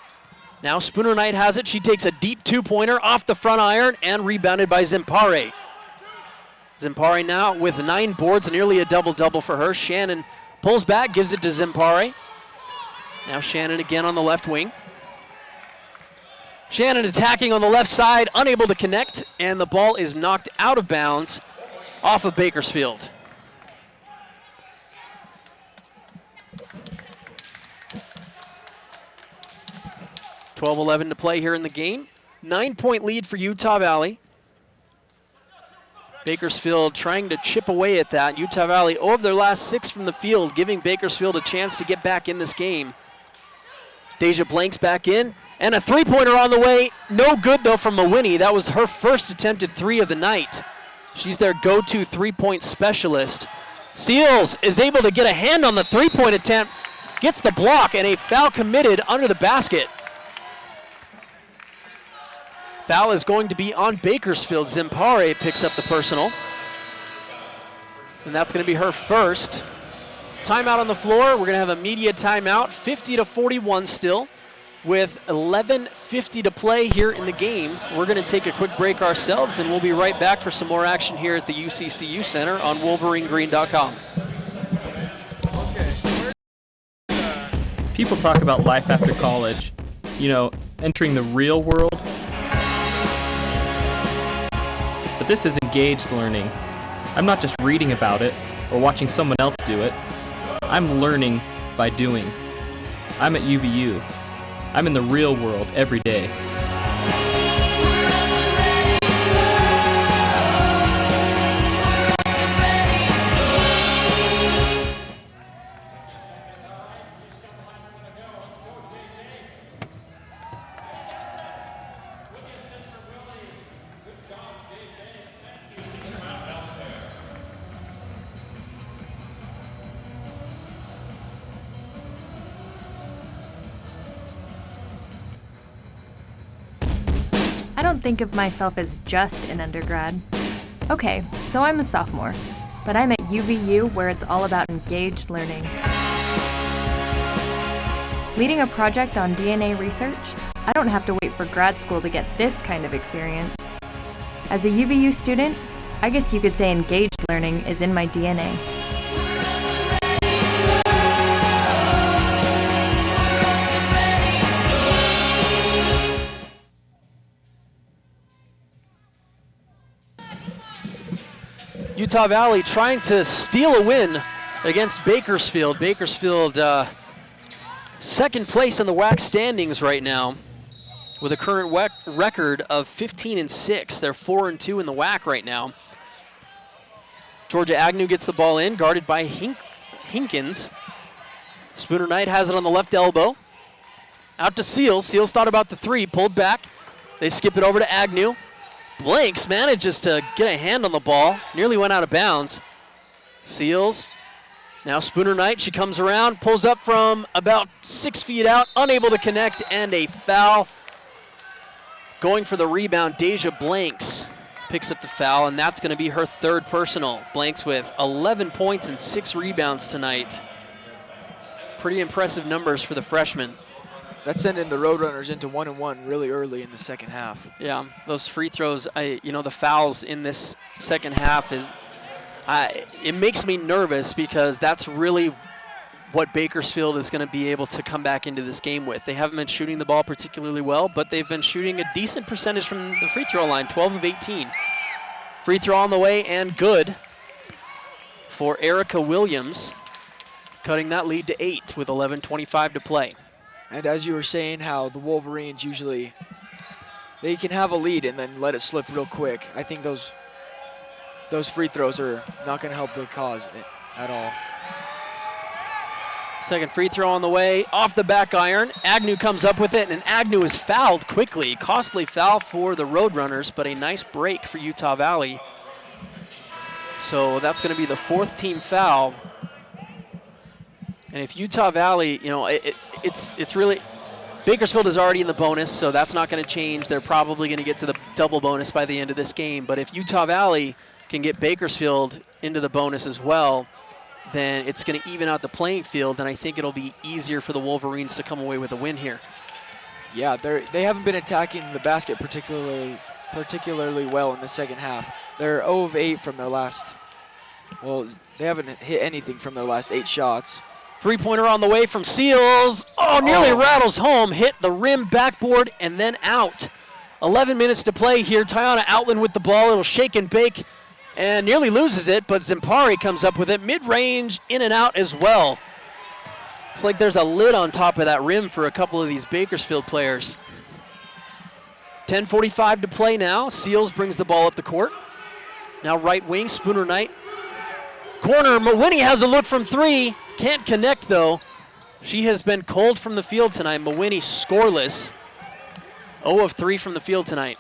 Now Spooner Knight has it. She takes a deep 2-pointer off the front iron and rebounded by Zempare. Zempare now with 9 boards, nearly a double-double for her. Shannon pulls back, gives it to Zempare. Now Shannon again on the left wing. Shannon attacking on the left side, unable to connect, and the ball is knocked out of bounds off of Bakersfield. .11 to play here in the game. 9-point lead for Utah Valley. Bakersfield trying to chip away at that. Utah Valley over their last 6 from the field, giving Bakersfield a chance to get back in this game. Deja Blanks back in, and a 3-pointer on the way. No good, though, from Mawhinney. That was her first attempted 3 of the night. She's their go-to 3-point specialist. Seals is able to get a hand on the 3-point attempt, gets the block, and a foul committed under the basket. Foul is going to be on Bakersfield. Zempare picks up the personal. And that's going to be her first. Timeout on the floor. We're going to have a media timeout. 50-41 still with 11:50 to play here in the game. We're going to take a quick break ourselves, and we'll be right back for some more action here at the UCCU Center on WolverineGreen.com. People talk about life after college, entering the real world. But this is engaged learning. I'm not just reading about it or watching someone else do it. I'm learning by doing. I'm at UVU. I'm in the real world every day. I don't think of myself as just an undergrad. Okay, so I'm a sophomore, but I'm at UVU where it's all about engaged learning. Leading a project on DNA research, I don't have to wait for grad school to get this kind of experience. As a UVU student, I guess you could say engaged learning is in my DNA. Utah Valley trying to steal a win against Bakersfield. Bakersfield second place in the WAC standings right now with a current record of 15-6. They're 4-2 in the WAC right now. Georgia Agnew gets the ball in, guarded by Hinkins. Spooner Knight has it on the left elbow. Out to Seals. Seals thought about the 3, pulled back. They skip it over to Agnew. Blanks manages to get a hand on the ball, nearly went out of bounds. Seals Now Spooner Knight, she comes around, pulls up from about 6 feet out, unable to connect, and a foul. Going for the rebound, Deja Blanks picks up the foul, and that's going to be her third personal. Blanks with 11 points and 6 rebounds tonight. Pretty impressive numbers for the freshman. That's sending the Roadrunners into 1-1 really early in the second half. Yeah, those free throws, the fouls in this second half it makes me nervous because that's really what Bakersfield is going to be able to come back into this game with. They haven't been shooting the ball particularly well, but they've been shooting a decent percentage from the free throw line, 12 of 18. Free throw on the way and good for Erica Williams, cutting that lead to 8 with 11:25 to play. And as you were saying, how the Wolverines usually, they can have a lead and then let it slip real quick. I think those free throws are not going to help the cause at all. Second free throw on the way, off the back iron. Agnew comes up with it, and Agnew is fouled quickly. Costly foul for the Roadrunners, but a nice break for Utah Valley. So that's going to be the 4th team foul. And if Utah Valley, it's really, Bakersfield is already in the bonus, so that's not going to change. They're probably going to get to the double bonus by the end of this game. But if Utah Valley can get Bakersfield into the bonus as well, then it's going to even out the playing field, and I think it'll be easier for the Wolverines to come away with a win here. Yeah, they haven't been attacking the basket particularly well in the second half. They're 0 of 8 from their last, they haven't hit anything from their last 8 shots. Three-pointer on the way from Seals. Nearly rattles home, hit the rim, backboard, and then out. 11 minutes to play here. Tiana Outland with the ball. It'll shake and bake and nearly loses it, but Zimpari comes up with it. Mid-range, in and out as well. Looks like there's a lid on top of that rim for a couple of these Bakersfield players. 10:45 to play now. Seals brings the ball up the court. Now right wing, Spooner Knight. Corner, Mawinnie has a look from 3. Can't connect, though. She has been cold from the field tonight. Mawinnie scoreless. 0 of 3 from the field tonight.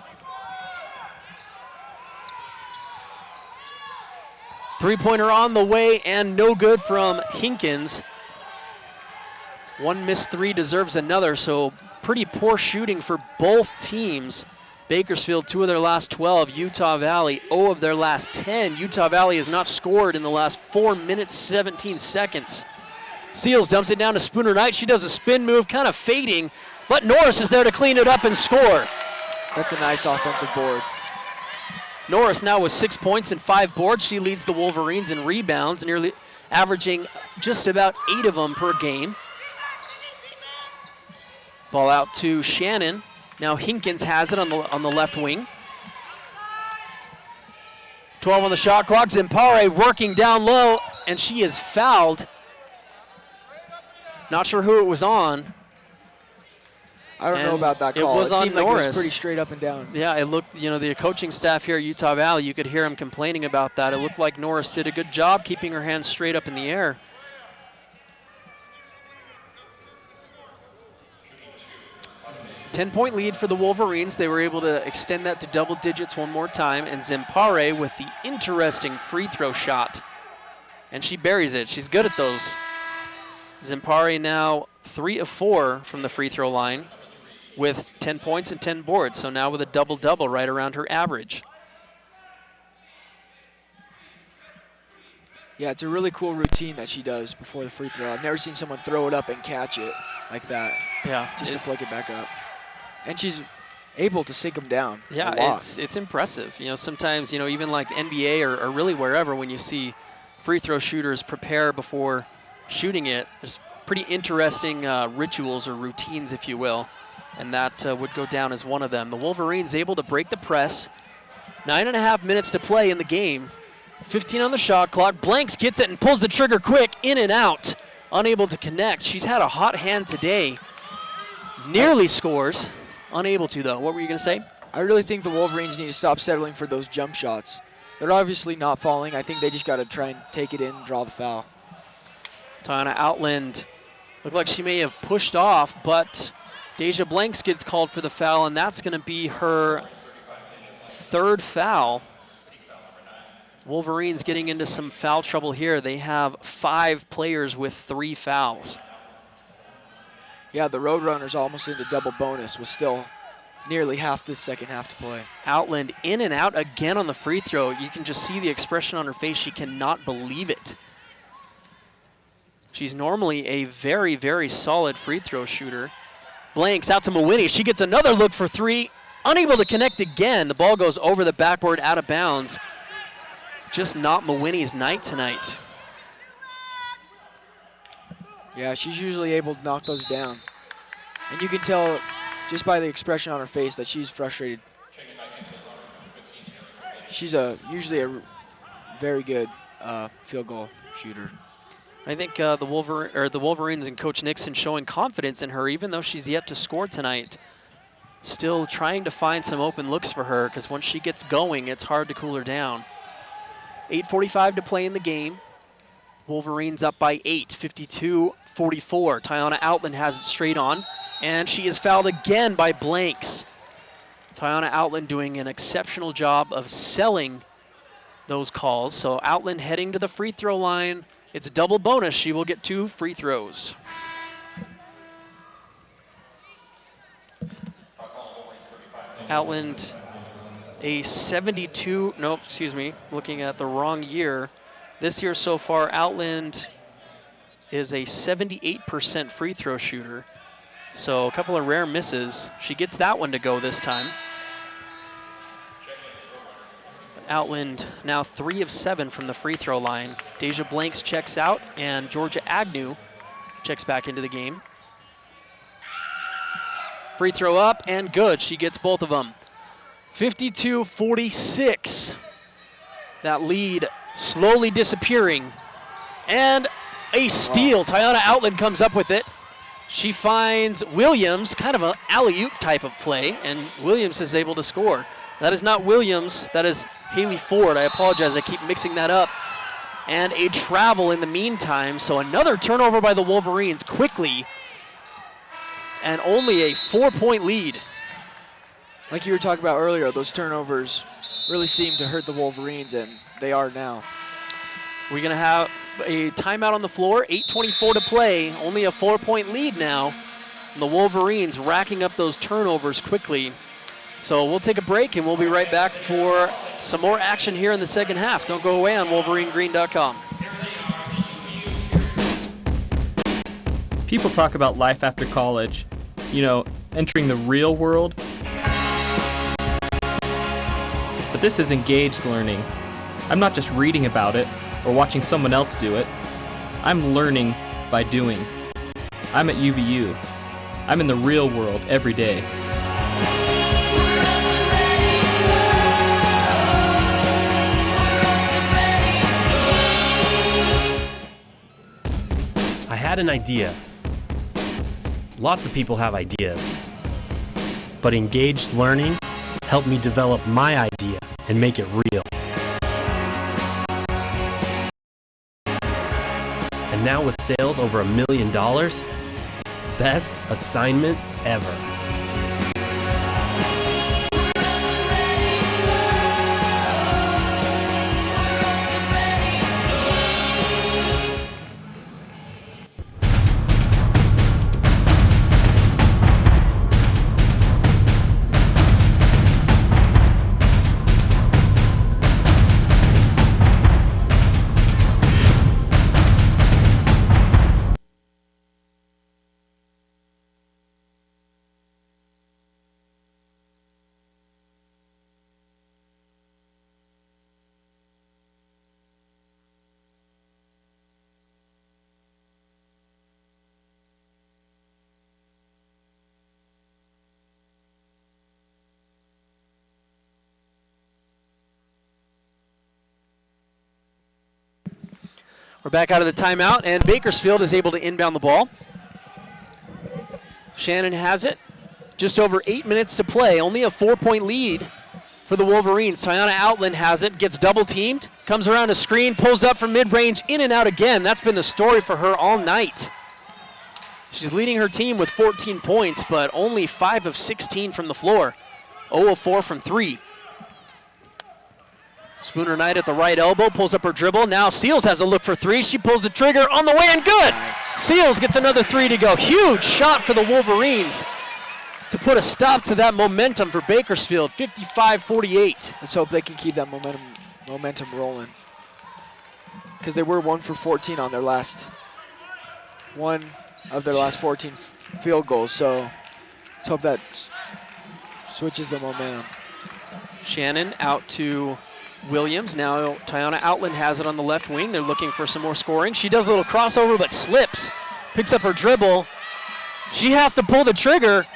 Three-pointer on the way and no good from Hinkins. One missed 3 deserves another, so pretty poor shooting for both teams. Bakersfield, 2 of their last 12. Utah Valley, 0 of their last 10. Utah Valley has not scored in the last 4 minutes, 17 seconds. Seals dumps it down to Spooner Knight. She does a spin move, kind of fading, but Norris is there to clean it up and score. That's a nice offensive board. Norris now with 6 points and 5 boards. She leads the Wolverines in rebounds, nearly averaging just about 8 of them per game. Ball out to Shannon. Now Hinkins has it on the left wing. 12 on the shot clock. Zimpare working down low, and she is fouled. Not sure who it was on. I don't know about that call. It was on seemed Norris. Like it was pretty straight up and down. Yeah, it looked, the coaching staff here at Utah Valley, you could hear him complaining about that. It looked like Norris did a good job keeping her hands straight up in the air. Ten-point lead for the Wolverines. They were able to extend that to double digits one more time, and Zimpare with the interesting free throw shot. And she buries it. She's good at those. Zimpare now 3 of 4 from the free throw line with 10 points and 10 boards, so now with a double-double right around her average. Yeah, it's a really cool routine that she does before the free throw. I've never seen someone throw it up and catch it like that. Yeah. Just to flick it back up. And she's able to sink them down. Yeah, it's impressive. Sometimes, even like NBA or really wherever, when you see free throw shooters prepare before shooting it, there's pretty interesting rituals or routines, if you will, and that would go down as one of them. The Wolverines able to break the press. 9.5 minutes to play in the game. 15 on the shot clock. Blanks gets it and pulls the trigger quick, in and out. Unable to connect. She's had a hot hand today. Nearly scores. Unable to, though. What were you going to say? I really think the Wolverines need to stop settling for those jump shots. They're obviously not falling. I think they just got to try and take it in and draw the foul. Tiana Outland looked like she may have pushed off, but Deja Blanks gets called for the foul, and that's going to be her 3rd foul. Wolverines getting into some foul trouble here. They have 5 players with 3 fouls. Yeah, the Roadrunners almost into double bonus with still nearly half this second half to play. Outland in and out again on the free throw. You can just see the expression on her face. She cannot believe it. She's normally a very, very solid free throw shooter. Blanks out to Mawini. She gets another look for 3. Unable to connect again. The ball goes over the backboard, out of bounds. Just not Mawini's night tonight. Yeah, she's usually able to knock those down. And you can tell just by the expression on her face that she's frustrated. She's usually a very good field goal shooter. I think the Wolverines and Coach Nixon showing confidence in her, even though she's yet to score tonight. Still trying to find some open looks for her, because once she gets going, it's hard to cool her down. 8:45 to play in the game. Wolverines up by 8, 52-44. Tiana Outland has it straight on, and she is fouled again by Blanks. Tiana Outland doing an exceptional job of selling those calls. So Outland heading to the free throw line. It's a double bonus. She will get 2 free throws. Outland a 72, nope, excuse me, looking at the wrong year. This year so far, Outland is a 78% free throw shooter. So a couple of rare misses. She gets that one to go this time. Outland now 3 of 7 from the free throw line. Deja Blanks checks out, and Georgia Agnew checks back into the game. Free throw up and good. She gets both of them. 52-46. That lead slowly disappearing. And a steal. Wow. Tiana Outland comes up with it. She finds Williams, kind of an alley-oop type of play, and Williams is able to score. That is not Williams, that is Haley Ford. I apologize, I keep mixing that up. And a travel in the meantime, so another turnover by the Wolverines quickly, and only a 4-point lead. Like you were talking about earlier, those turnovers really seem to hurt the Wolverines, and they are now. We're gonna have a timeout on the floor, 8:24 to play, only a 4-point lead now. And the Wolverines racking up those turnovers quickly. So we'll take a break and we'll be right back for some more action here in the second half. Don't go away on WolverineGreen.com. People talk about life after college, you know, entering the real world. But this is engaged learning. I'm not just reading about it or watching someone else do it. I'm learning by doing. I'm at UVU. I'm in the real world every day. I had an idea. Lots of people have ideas. But engaged learning helped me develop my idea and make it real. And now with sales over $1 million, best assignment ever. We're back out of the timeout, and Bakersfield is able to inbound the ball. Shannon has it. Just over 8 minutes to play. Only a 4-point lead for the Wolverines. Tiana Outland has it, gets double teamed, comes around a screen, pulls up from mid-range, in and out again. That's been the story for her all night. She's leading her team with 14 points, but only 5 of 16 from the floor. 0 of 4 from 3. Spooner Knight at the right elbow, pulls up her dribble. Now Seals has a look for three. She pulls the trigger on the way and good. Nice. Seals gets another three to go. Huge shot for the Wolverines to put a stop to that momentum for Bakersfield, 55-48. Let's hope they can keep that momentum rolling. Because they were 1 for 14 on their last 14 field goals. So let's hope that switches the momentum. Shannon out to Williams. Now Tiana Outland has it on the left wing. They're looking for some more scoring. She does a little crossover but slips. Picks up her dribble. She has to pull the trigger.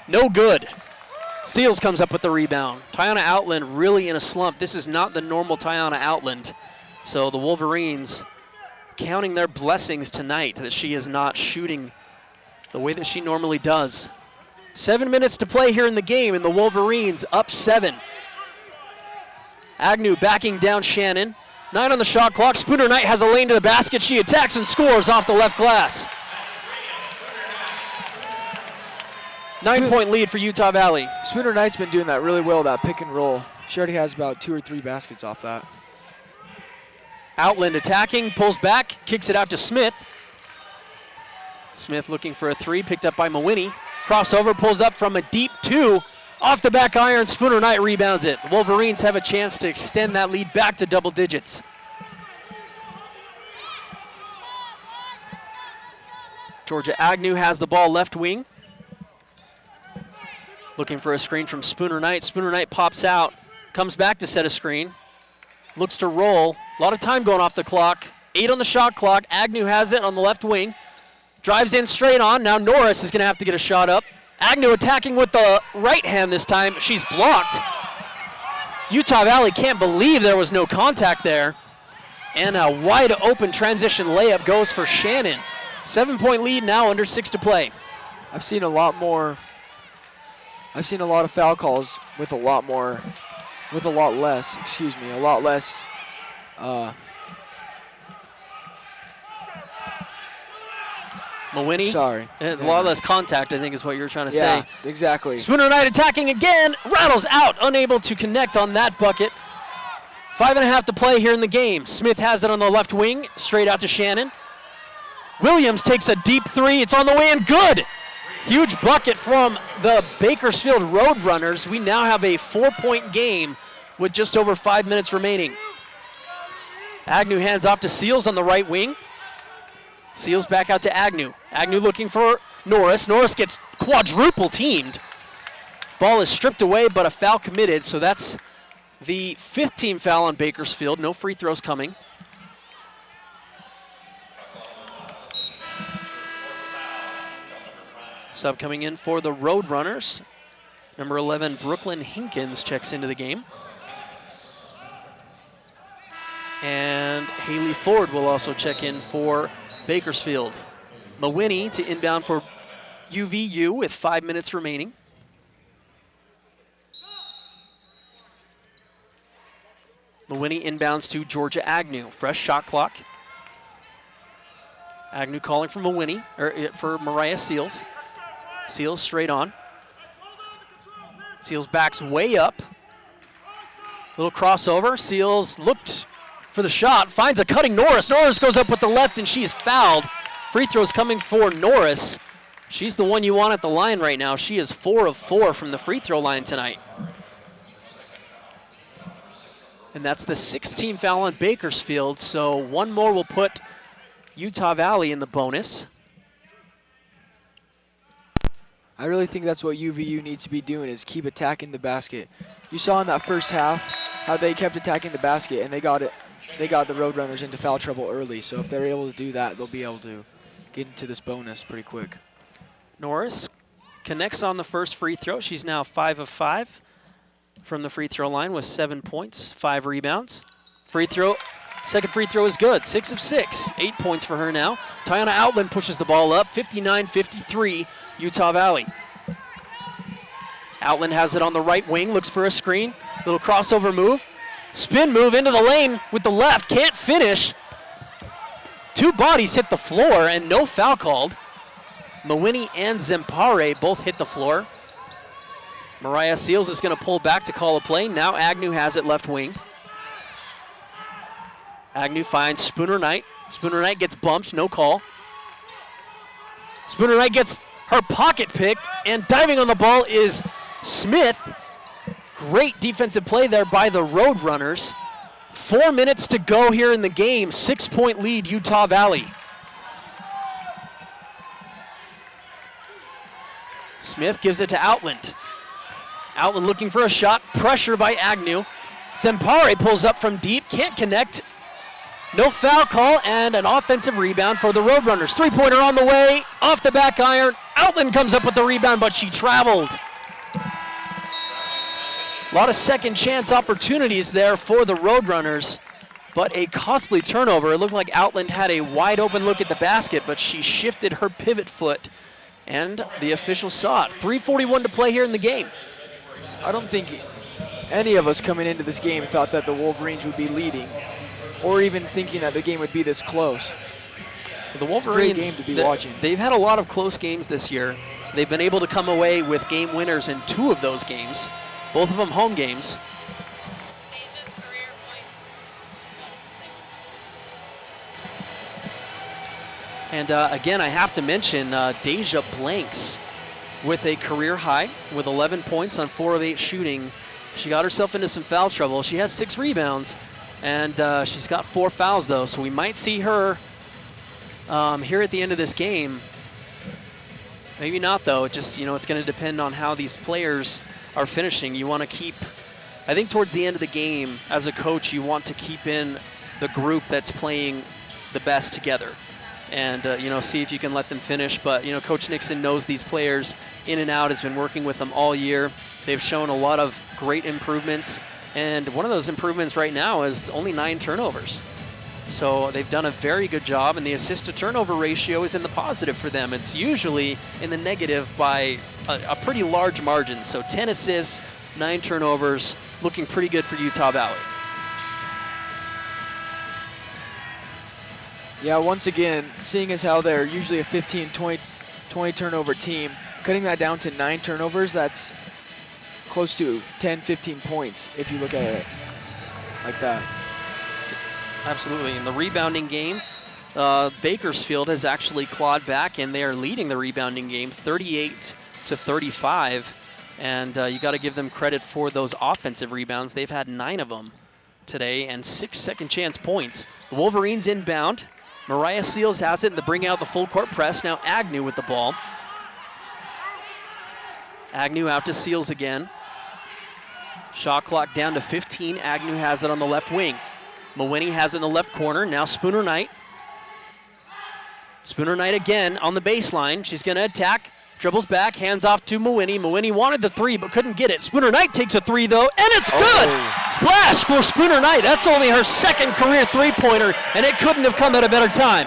No good. Seals comes up with the rebound. Tiana Outland really in a slump. This is not the normal Tiana Outland. So the Wolverines counting their blessings tonight that she is not shooting the way that she normally does. 7 minutes to play here in the game, and the Wolverines up 7. Agnew backing down Shannon. 9 on the shot clock. Spooner Knight has a lane to the basket. She attacks and scores off the left glass. 9-point lead for Utah Valley. Spooner Knight's been doing that really well, that pick and roll. She already has about 2 or 3 baskets off that. Outland attacking, pulls back, kicks it out to Smith. Smith looking for a three, picked up by Mawini. Crossover, pulls up from a deep 2. Off the back iron, Spooner Knight rebounds it. The Wolverines have a chance to extend that lead back to double digits. Georgia Agnew has the ball left wing. Looking for a screen from Spooner Knight. Spooner Knight pops out, comes back to set a screen. Looks to roll. A lot of time going off the clock. 8 on the shot clock. Agnew has it on the left wing. Drives in straight on. Now Norris is going to have to get a shot up. Agnew attacking with the right hand this time. She's blocked. Utah Valley can't believe there was no contact there. And a wide open transition layup goes for Shannon. 7-point lead now, under 6 to play. I've seen a lot of foul calls with a lot less Mawini? Sorry. A lot less contact, I think is what you're trying to say. Yeah, exactly. Spooner Knight attacking again, rattles out, unable to connect on that bucket. 5.5 to play here in the game. Smith has it on the left wing, straight out to Shannon. Williams takes a deep 3, it's on the way and good! Huge bucket from the Bakersfield Roadrunners. We now have a 4-point game with just over 5 minutes remaining. Agnew hands off to Seals on the right wing. Seals back out to Agnew. Agnew looking for Norris. Norris gets quadruple teamed. Ball is stripped away, but a foul committed, so that's the 5th team foul on Bakersfield. No free throws coming. Sub coming in for the Roadrunners. Number 11, Brooklyn Hinkins checks into the game. And Haley Ford will also check in for Bakersfield. Mawini to inbound for UVU with 5 minutes remaining. Mawini inbounds to Georgia Agnew. Fresh shot clock. Agnew calling for Mawini, or for Mariah Seals. Seals straight on. Seals backs way up. Little crossover. Seals looked for the shot, finds a cutting Norris. Norris goes up with the left and she is fouled. Free throws coming for Norris. She's the one you want at the line right now. She is 4 of 4 from the free throw line tonight. And that's the 16th foul on Bakersfield, so one more will put Utah Valley in the bonus. I really think that's what UVU needs to be doing, is keep attacking the basket. You saw in that first half how they kept attacking the basket, and they got the Roadrunners into foul trouble early. So if they're able to do that, they'll be able to get into this bonus pretty quick. Norris connects on the first free throw. She's now 5 of 5 from the free throw line with 7 points, 5 rebounds. Second free throw is good, 6 of 6, 8 points for her now. Tiana Outland pushes the ball up, 59-53, Utah Valley. Outland has it on the right wing, looks for a screen, little crossover move. Spin move into the lane with the left, can't finish. 2 bodies hit the floor and no foul called. Mawini and Zempare both hit the floor. Mariah Seals is going to pull back to call a play. Now Agnew has it left wing. Agnew finds Spooner Knight. Spooner Knight gets bumped, no call. Spooner Knight gets her pocket picked, and diving on the ball is Smith. Great defensive play there by the Roadrunners. 4 minutes to go here in the game. 6-point lead, Utah Valley. Smith gives it to Outland. Outland looking for a shot. Pressure by Agnew. Zempare pulls up from deep. Can't connect. No foul call and an offensive rebound for the Roadrunners. Three-pointer on the way. Off the back iron. Outland comes up with the rebound, but she traveled. A lot of second chance opportunities there for the Roadrunners, but a costly turnover. It looked like Outland had a wide open look at the basket, but she shifted her pivot foot, and the official saw it. 3:41 to play here in the game. I don't think any of us coming into this game thought that the Wolverines would be leading, or even thinking that the game would be this close. The Wolverines, it's a great game to be watching. They've had a lot of close games this year. They've been able to come away with game winners in 2 of those games, both of them home games. And again, I have to mention Deja Blanks with a career high with 11 points on 4 of 8 shooting. She got herself into some foul trouble. She has 6 rebounds, and she's got 4 fouls though, so we might see her here at the end of this game. Maybe not though. Just, it's going to depend on how these players are finishing. You want to keep, I think towards the end of the game, as a coach, you want to keep in the group that's playing the best together, and see if you can let them finish. But Coach Nixon knows these players in and out, has been working with them all year. They've shown a lot of great improvements, and one of those improvements right now is only 9 turnovers. So they've done a very good job, and the assist-to-turnover ratio is in the positive for them. It's usually in the negative by a pretty large margin. So 10 assists, 9 turnovers, looking pretty good for Utah Valley. Yeah, once again, seeing as how they're usually a 15, 20 turnover team, cutting that down to 9 turnovers, that's close to 10, 15 points if you look at it like that. Absolutely. In the rebounding game, Bakersfield has actually clawed back, and they are leading the rebounding game 38-35. And you got to give them credit for those offensive rebounds. They've had 9 of them today and 6 second chance points. The Wolverines inbound. Mariah Seals has it, and they bring out the full court press. Now Agnew with the ball. Agnew out to Seals again. Shot clock down to 15. Agnew has it on the left wing. Mawhinney has it in the left corner. Now Spooner Knight. Spooner Knight again on the baseline. She's going to attack. Dribbles back. Hands off to Mawhinney. Mawhinney wanted the 3 but couldn't get it. Spooner Knight takes a 3 though, and it's good! Splash for Spooner Knight. That's only her 2nd career 3-pointer, and it couldn't have come at a better time.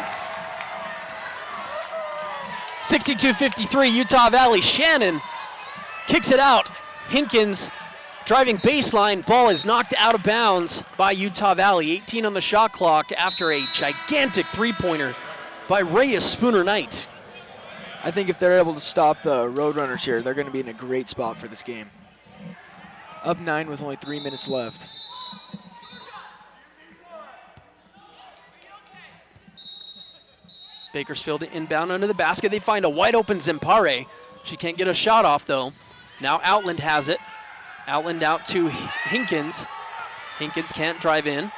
62-53 Utah Valley. Shannon kicks it out. Hinkins driving baseline, ball is knocked out of bounds by Utah Valley. 18 on the shot clock after a gigantic 3-pointer by Reyes Spooner Knight. I think if they're able to stop the Roadrunners here, they're going to be in a great spot for this game. Up 9 with only 3 minutes left. Bakersfield inbound under the basket. They find a wide open Zempare. She can't get a shot off though. Now Outland has it. Outland out to Hinkins. Hinkins can't drive in.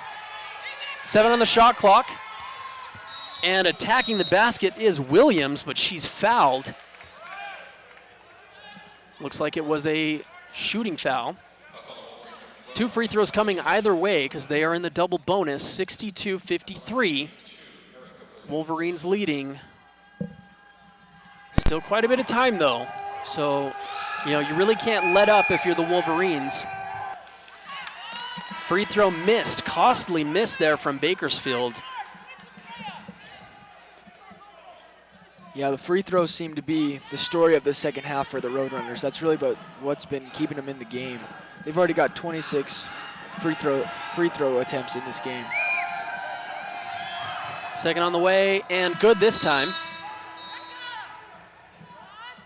7 on the shot clock. And attacking the basket is Williams, but she's fouled. Looks like it was a shooting foul. 2 free throws coming either way because they are in the double bonus, 62-53. Wolverines leading. Still quite a bit of time though. So, you really can't let up if you're the Wolverines. Free throw missed, costly miss there from Bakersfield. Yeah, the free throws seem to be the story of the second half for the Roadrunners. That's really what's been keeping them in the game. They've already got 26 free throw attempts in this game. Second on the way, and good this time.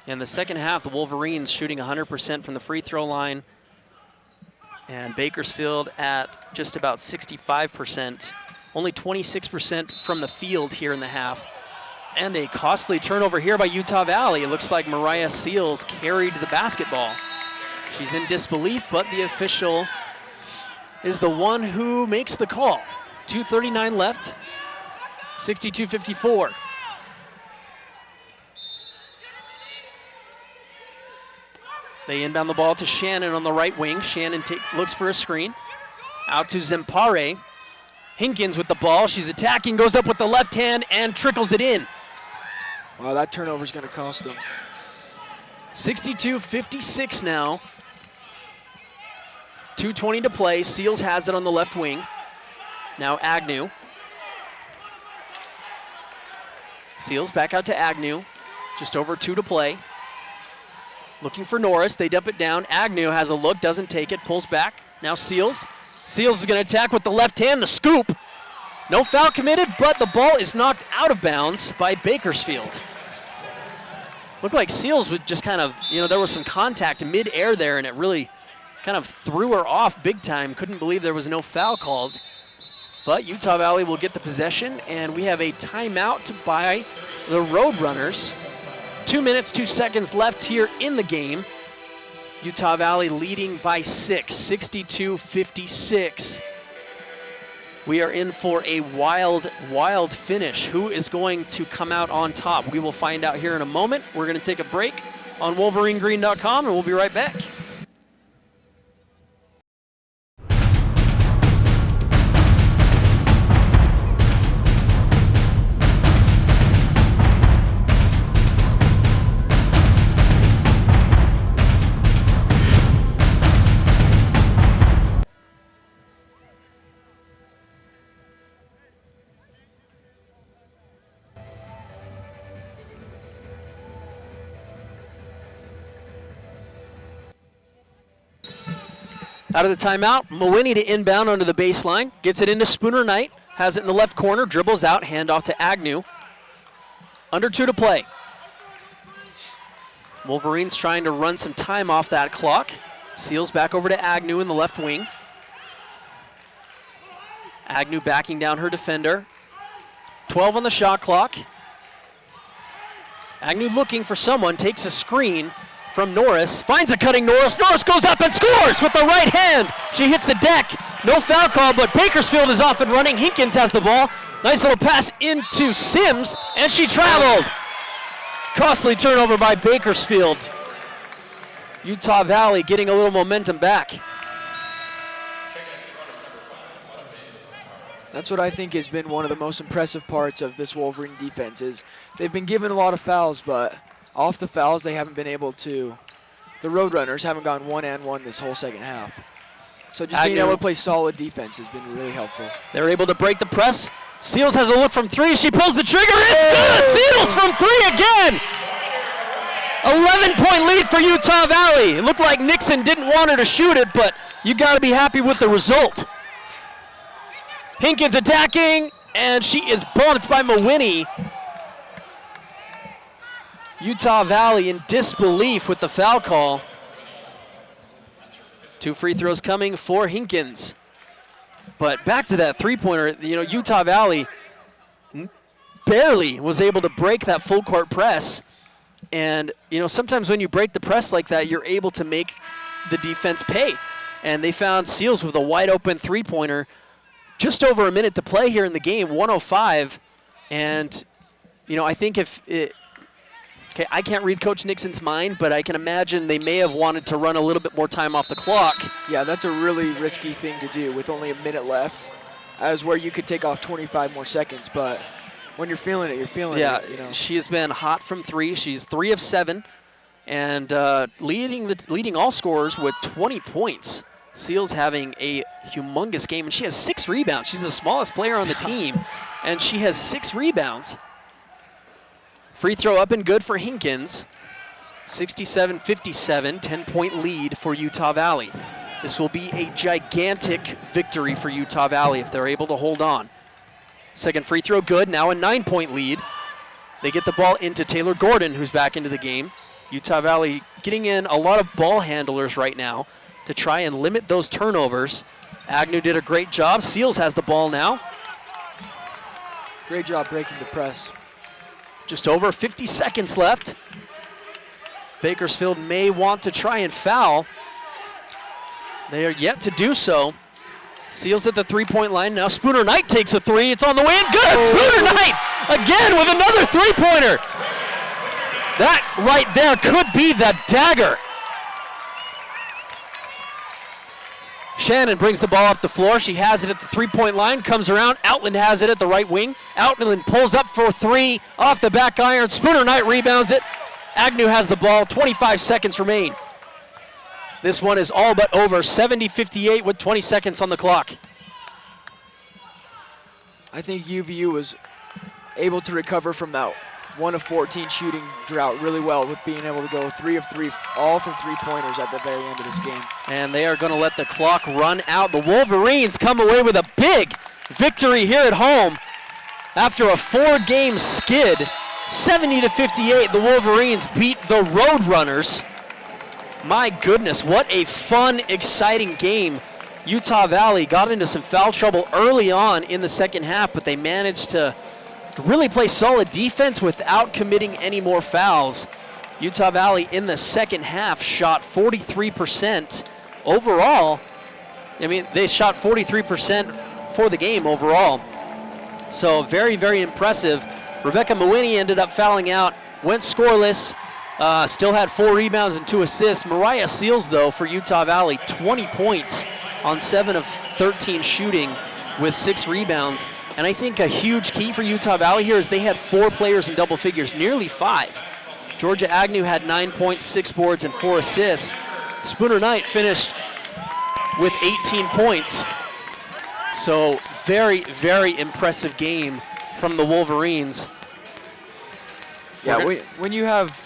In the second half, the Wolverines shooting 100% from the free throw line, and Bakersfield at just about 65% only 26% from the field here in the half. And a costly turnover here by Utah Valley. It looks like Mariah Seals carried the basketball. She's in disbelief, but the official is the one who makes the call. 2:39 left, 62-54. They inbound the ball to Shannon on the right wing. Shannon looks for a screen. Out to Zempare. Hinkins with the ball. She's attacking, goes up with the left hand and trickles it in. Wow, that turnover's going to cost them. 62-56 now. 2:20 to play. Seals has it on the left wing. Now Agnew. Seals back out to Agnew. Just over 2 to play. Looking for Norris. They dump it down. Agnew has a look, doesn't take it, pulls back. Now Seals. Seals is going to attack with the left hand, the scoop. No foul committed, but the ball is knocked out of bounds by Bakersfield. Looked like Seals would just kind of, there was some contact mid-air there, and it really kind of threw her off big time. Couldn't believe there was no foul called. But Utah Valley will get the possession, and we have a timeout by the Roadrunners. 2 minutes, 2 seconds left here in the game. Utah Valley leading by 6, 62-56. We are in for a wild, wild finish. Who is going to come out on top? We will find out here in a moment. We're going to take a break on WolverineGreen.com, and we'll be right back. Out of the timeout, Mawini to inbound under the baseline. Gets it into Spooner Knight. Has it in the left corner. Dribbles out. Handoff to Agnew. Under 2 to play. Wolverines trying to run some time off that clock. Seals back over to Agnew in the left wing. Agnew backing down her defender. 12 on the shot clock. Agnew looking for someone. Takes a screen from Norris, finds a cutting Norris. Norris goes up and scores with the right hand. She hits the deck. No foul call, but Bakersfield is off and running. Hinkins has the ball. Nice little pass into Sims, and she traveled. Costly turnover by Bakersfield. Utah Valley getting a little momentum back. That's what I think has been one of the most impressive parts of this Wolverine defense is they've been given a lot of fouls, but off the fouls, they haven't been able to. The Roadrunners haven't gone 1-and-1 this whole second half. So just being able to play solid defense has been really helpful. They're able to break the press. Seals has a look from 3. She pulls the trigger. It's good! Seals from 3 again! 11-point lead for Utah Valley. It looked like Nixon didn't want her to shoot it, but you got to be happy with the result. Hinkins attacking, and she is bumped by Mawini. Utah Valley in disbelief with the foul call. 2 free throws coming for Hinkins. But back to that three-pointer, Utah Valley barely was able to break that full court press. And, sometimes when you break the press like that, you're able to make the defense pay. And they found Seals with a wide open three-pointer. Just over a minute to play here in the game, 105. And, I think I can't read Coach Nixon's mind, but I can imagine they may have wanted to run a little bit more time off the clock. Yeah, that's a really risky thing to do with only a minute left, as where you could take off 25 more seconds. But when you're feeling it, you're feeling it. Yeah, she has been hot from 3. She's 3 of 7, and leading all scorers with 20 points. Seals having a humongous game, and she has 6 rebounds. She's the smallest player on the team, and she has 6 rebounds. Free throw up and good for Hinkins. 67-57, 10-point lead for Utah Valley. This will be a gigantic victory for Utah Valley if they're able to hold on. Second free throw good, now a 9-point lead. They get the ball into Taylor Gordon, who's back into the game. Utah Valley getting in a lot of ball handlers right now to try and limit those turnovers. Agnew did a great job. Seals has the ball now. Great job breaking the press. Just over 50 seconds left. Bakersfield may want to try and foul. They are yet to do so. Seals at the three-point line. Now Spooner Knight takes a three. It's on the way in. Good! Spooner Knight again with another three-pointer. That right there could be the dagger. Shannon brings the ball up the floor. She has it at the three-point line, comes around. Outland has it at the right wing. Outland pulls up for three off the back iron. Spooner Knight rebounds it. Agnew has the ball. 25 seconds remain. This one is all but over. 70-58 with 20 seconds on the clock. I think UVU was able to recover from that 1 of 14 shooting drought really well with being able to go 3 of 3, all from three-pointers at the very end of this game. And they are going to let the clock run out. The Wolverines come away with a big victory here at home after a 4-game skid. 70-58, the Wolverines beat the Roadrunners. My goodness, what a fun, exciting game. Utah Valley got into some foul trouble early on in the second half, but they managed to really play solid defense without committing any more fouls. Utah Valley in the second half shot 43% overall. I mean, they shot 43% for the game overall. So very, very impressive. Rebecca Mawini ended up fouling out, went scoreless, still had 4 rebounds and 2 assists. Mariah Seals, though, for Utah Valley, 20 points on 7 of 13 shooting with 6 rebounds. And I think a huge key for Utah Valley here is they had 4 players in double figures, nearly 5. Georgia Agnew had 9 points, 6 boards, and 4 assists. Spooner Knight finished with 18 points. So very, very impressive game from the Wolverines. Yeah, when you have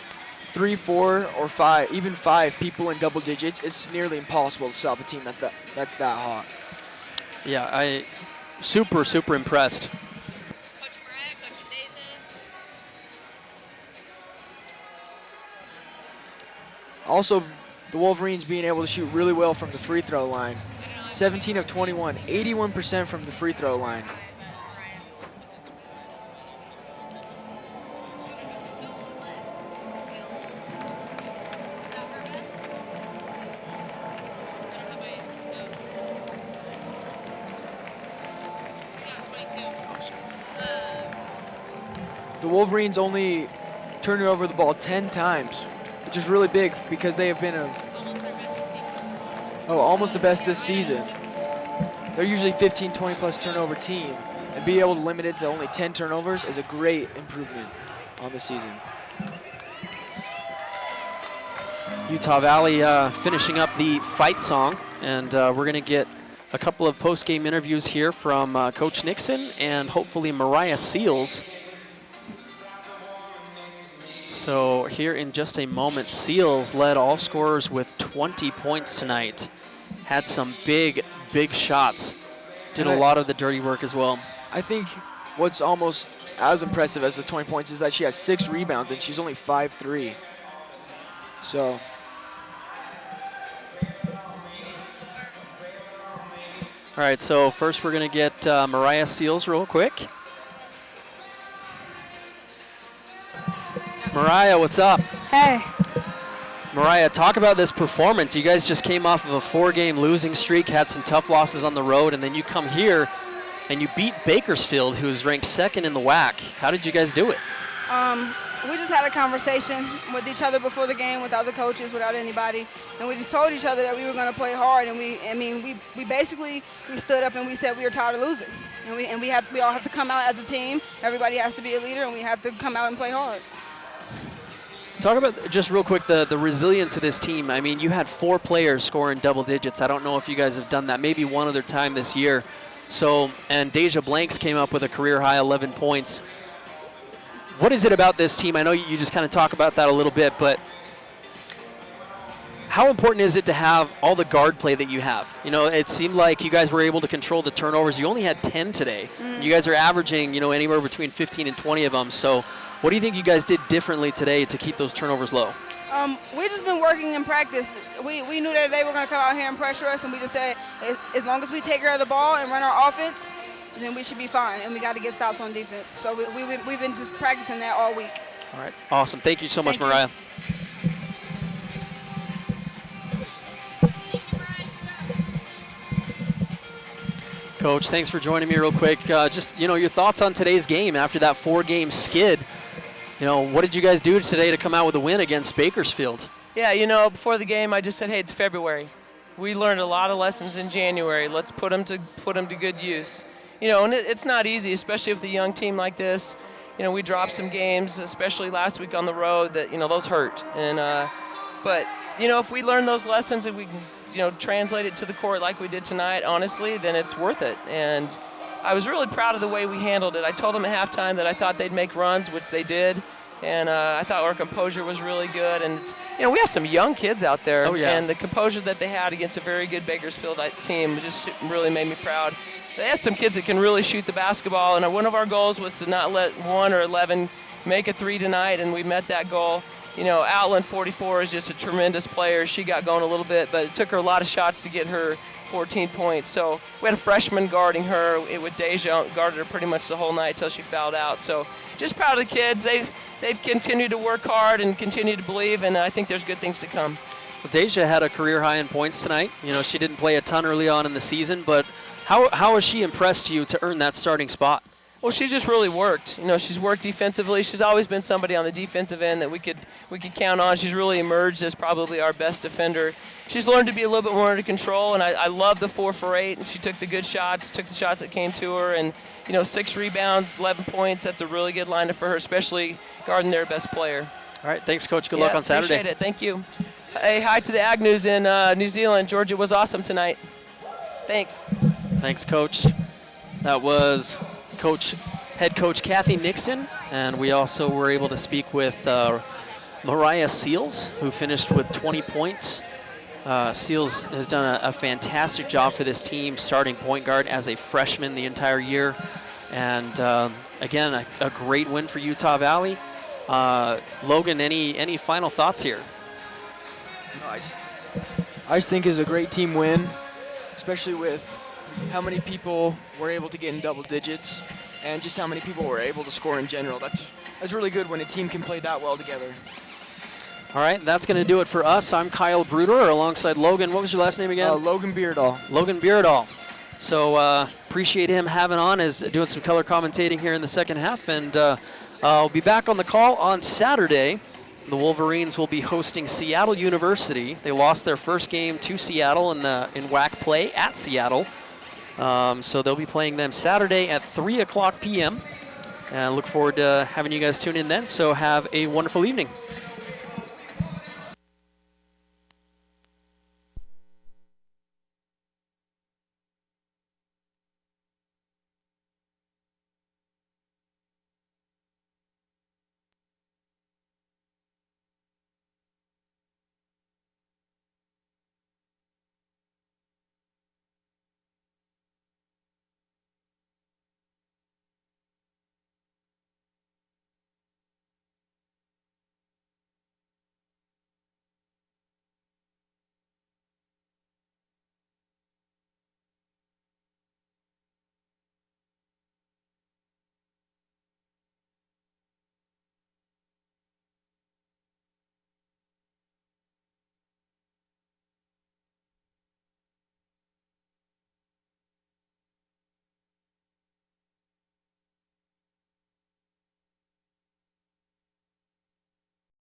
3, 4, or 5, even 5 people in double digits, it's nearly impossible to stop a team that's that hot. Yeah, super, super impressed. Also, the Wolverines being able to shoot really well from the free throw line. 17 of 21, 81% from the free throw line. The Wolverines only turned over the ball 10 times, which is really big because they have been almost the best this season. They're usually 15, 20 plus turnover team, and being able to limit it to only 10 turnovers is a great improvement on the season. Utah Valley finishing up the fight song, and we're going to get a couple of post-game interviews here from Coach Nixon and hopefully Mariah Seals. So here in just a moment, Seals led all scorers with 20 points tonight. Had some big, big shots. Did a lot of the dirty work as well. I think what's almost as impressive as the 20 points is that she has 6 rebounds and she's only 5'3". So. All right, so first we're going to get Mariah Seals real quick. Mariah, what's up? Hey. Mariah, talk about this performance. You guys just came off of a 4-game losing streak, had some tough losses on the road, and then you come here and you beat Bakersfield, who is ranked 2nd in the WAC. How did you guys do it? We just had a conversation with each other before the game, with other coaches, without anybody, and we just told each other that we were going to play hard. And we basically stood up and we said we were tired of losing, and we all have to come out as a team. Everybody has to be a leader, and we have to come out and play hard. Talk about, just real quick, the resilience of this team. I mean, you had 4 players score in double digits. I don't know if you guys have done that, maybe one other time this year. So, and Deja Blanks came up with a career high 11 points. What is it about this team? I know you just kind of talk about that a little bit, but how important is it to have all the guard play that you have? You know, it seemed like you guys were able to control the turnovers. You only had 10 today. You guys are averaging, anywhere between 15 and 20 of them. So what do you think you guys did differently today to keep those turnovers low? We just been working in practice. We knew that they were going to come out here and pressure us, and we just said as long as we take care of the ball and run our offense, then we should be fine, and we got to get stops on defense. So we've been just practicing that all week. All right, awesome. Thank you so much, Mariah. Coach, thanks for joining me real quick. Just, your thoughts on today's game after that 4-game skid. What did you guys do today to come out with a win against Bakersfield? Yeah, before the game, I just said, hey, it's February. We learned a lot of lessons in January. Let's put them to good use. And it's not easy, especially with a young team like this. We dropped some games, especially last week on the road, that those hurt. And but if we learn those lessons and we can translate it to the court like we did tonight, honestly, then it's worth it. And I was really proud of the way we handled it. I told them at halftime that I thought they'd make runs, which they did. And I thought our composure was really good. And it's, we have some young kids out there. Oh, yeah. And the composure that they had against a very good Bakersfield team just really made me proud. They had some kids that can really shoot the basketball. And one of our goals was to not let 1 or 11 make a 3 tonight, and we met that goal. Outland 44 is just a tremendous player. She got going a little bit, but it took her a lot of shots to get her 14 points. So we had a freshman guarding her with Deja, guarded her pretty much the whole night until she fouled out. So just proud of the kids. They've continued to work hard and continue to believe, and I think there's good things to come. Well, Deja had a career high in points tonight. She didn't play a ton early on in the season, but how has she impressed you to earn that starting spot? Well, she's just really worked. She's worked defensively. She's always been somebody on the defensive end that we could count on. She's really emerged as probably our best defender. She's learned to be a little bit more under control, and I love the 4 for 8, and she took the good shots, took the shots that came to her, and 6 rebounds, 11 points. That's a really good lineup for her, especially guarding their best player. All right, thanks, Coach. Good luck on Saturday. Appreciate it. Thank you. Hey, hi to the Agnews in New Zealand. Georgia was awesome tonight. Thanks. Thanks, Coach. That was head coach Kathy Nixon, and we also were able to speak with Mariah Seals, who finished with 20 points. Seals has done a fantastic job for this team, starting point guard as a freshman the entire year. And again, a great win for Utah Valley. Logan, any final thoughts here? I just think it's a great team win, especially with how many people were able to get in double digits and just how many people were able to score in general. That's really good when a team can play that well together. All right, that's going to do it for us. I'm Kyle Bruder alongside Logan. What was your last name again? Logan Beardall. Logan Beardall. So appreciate him having on, as doing some color commentating here in the second half. And I'll be back on the call on Saturday. The Wolverines will be hosting Seattle University. They lost their first game to Seattle in WAC play at Seattle. So they'll be playing them Saturday at 3 o'clock p.m. And I look forward to having you guys tune in then. So have a wonderful evening.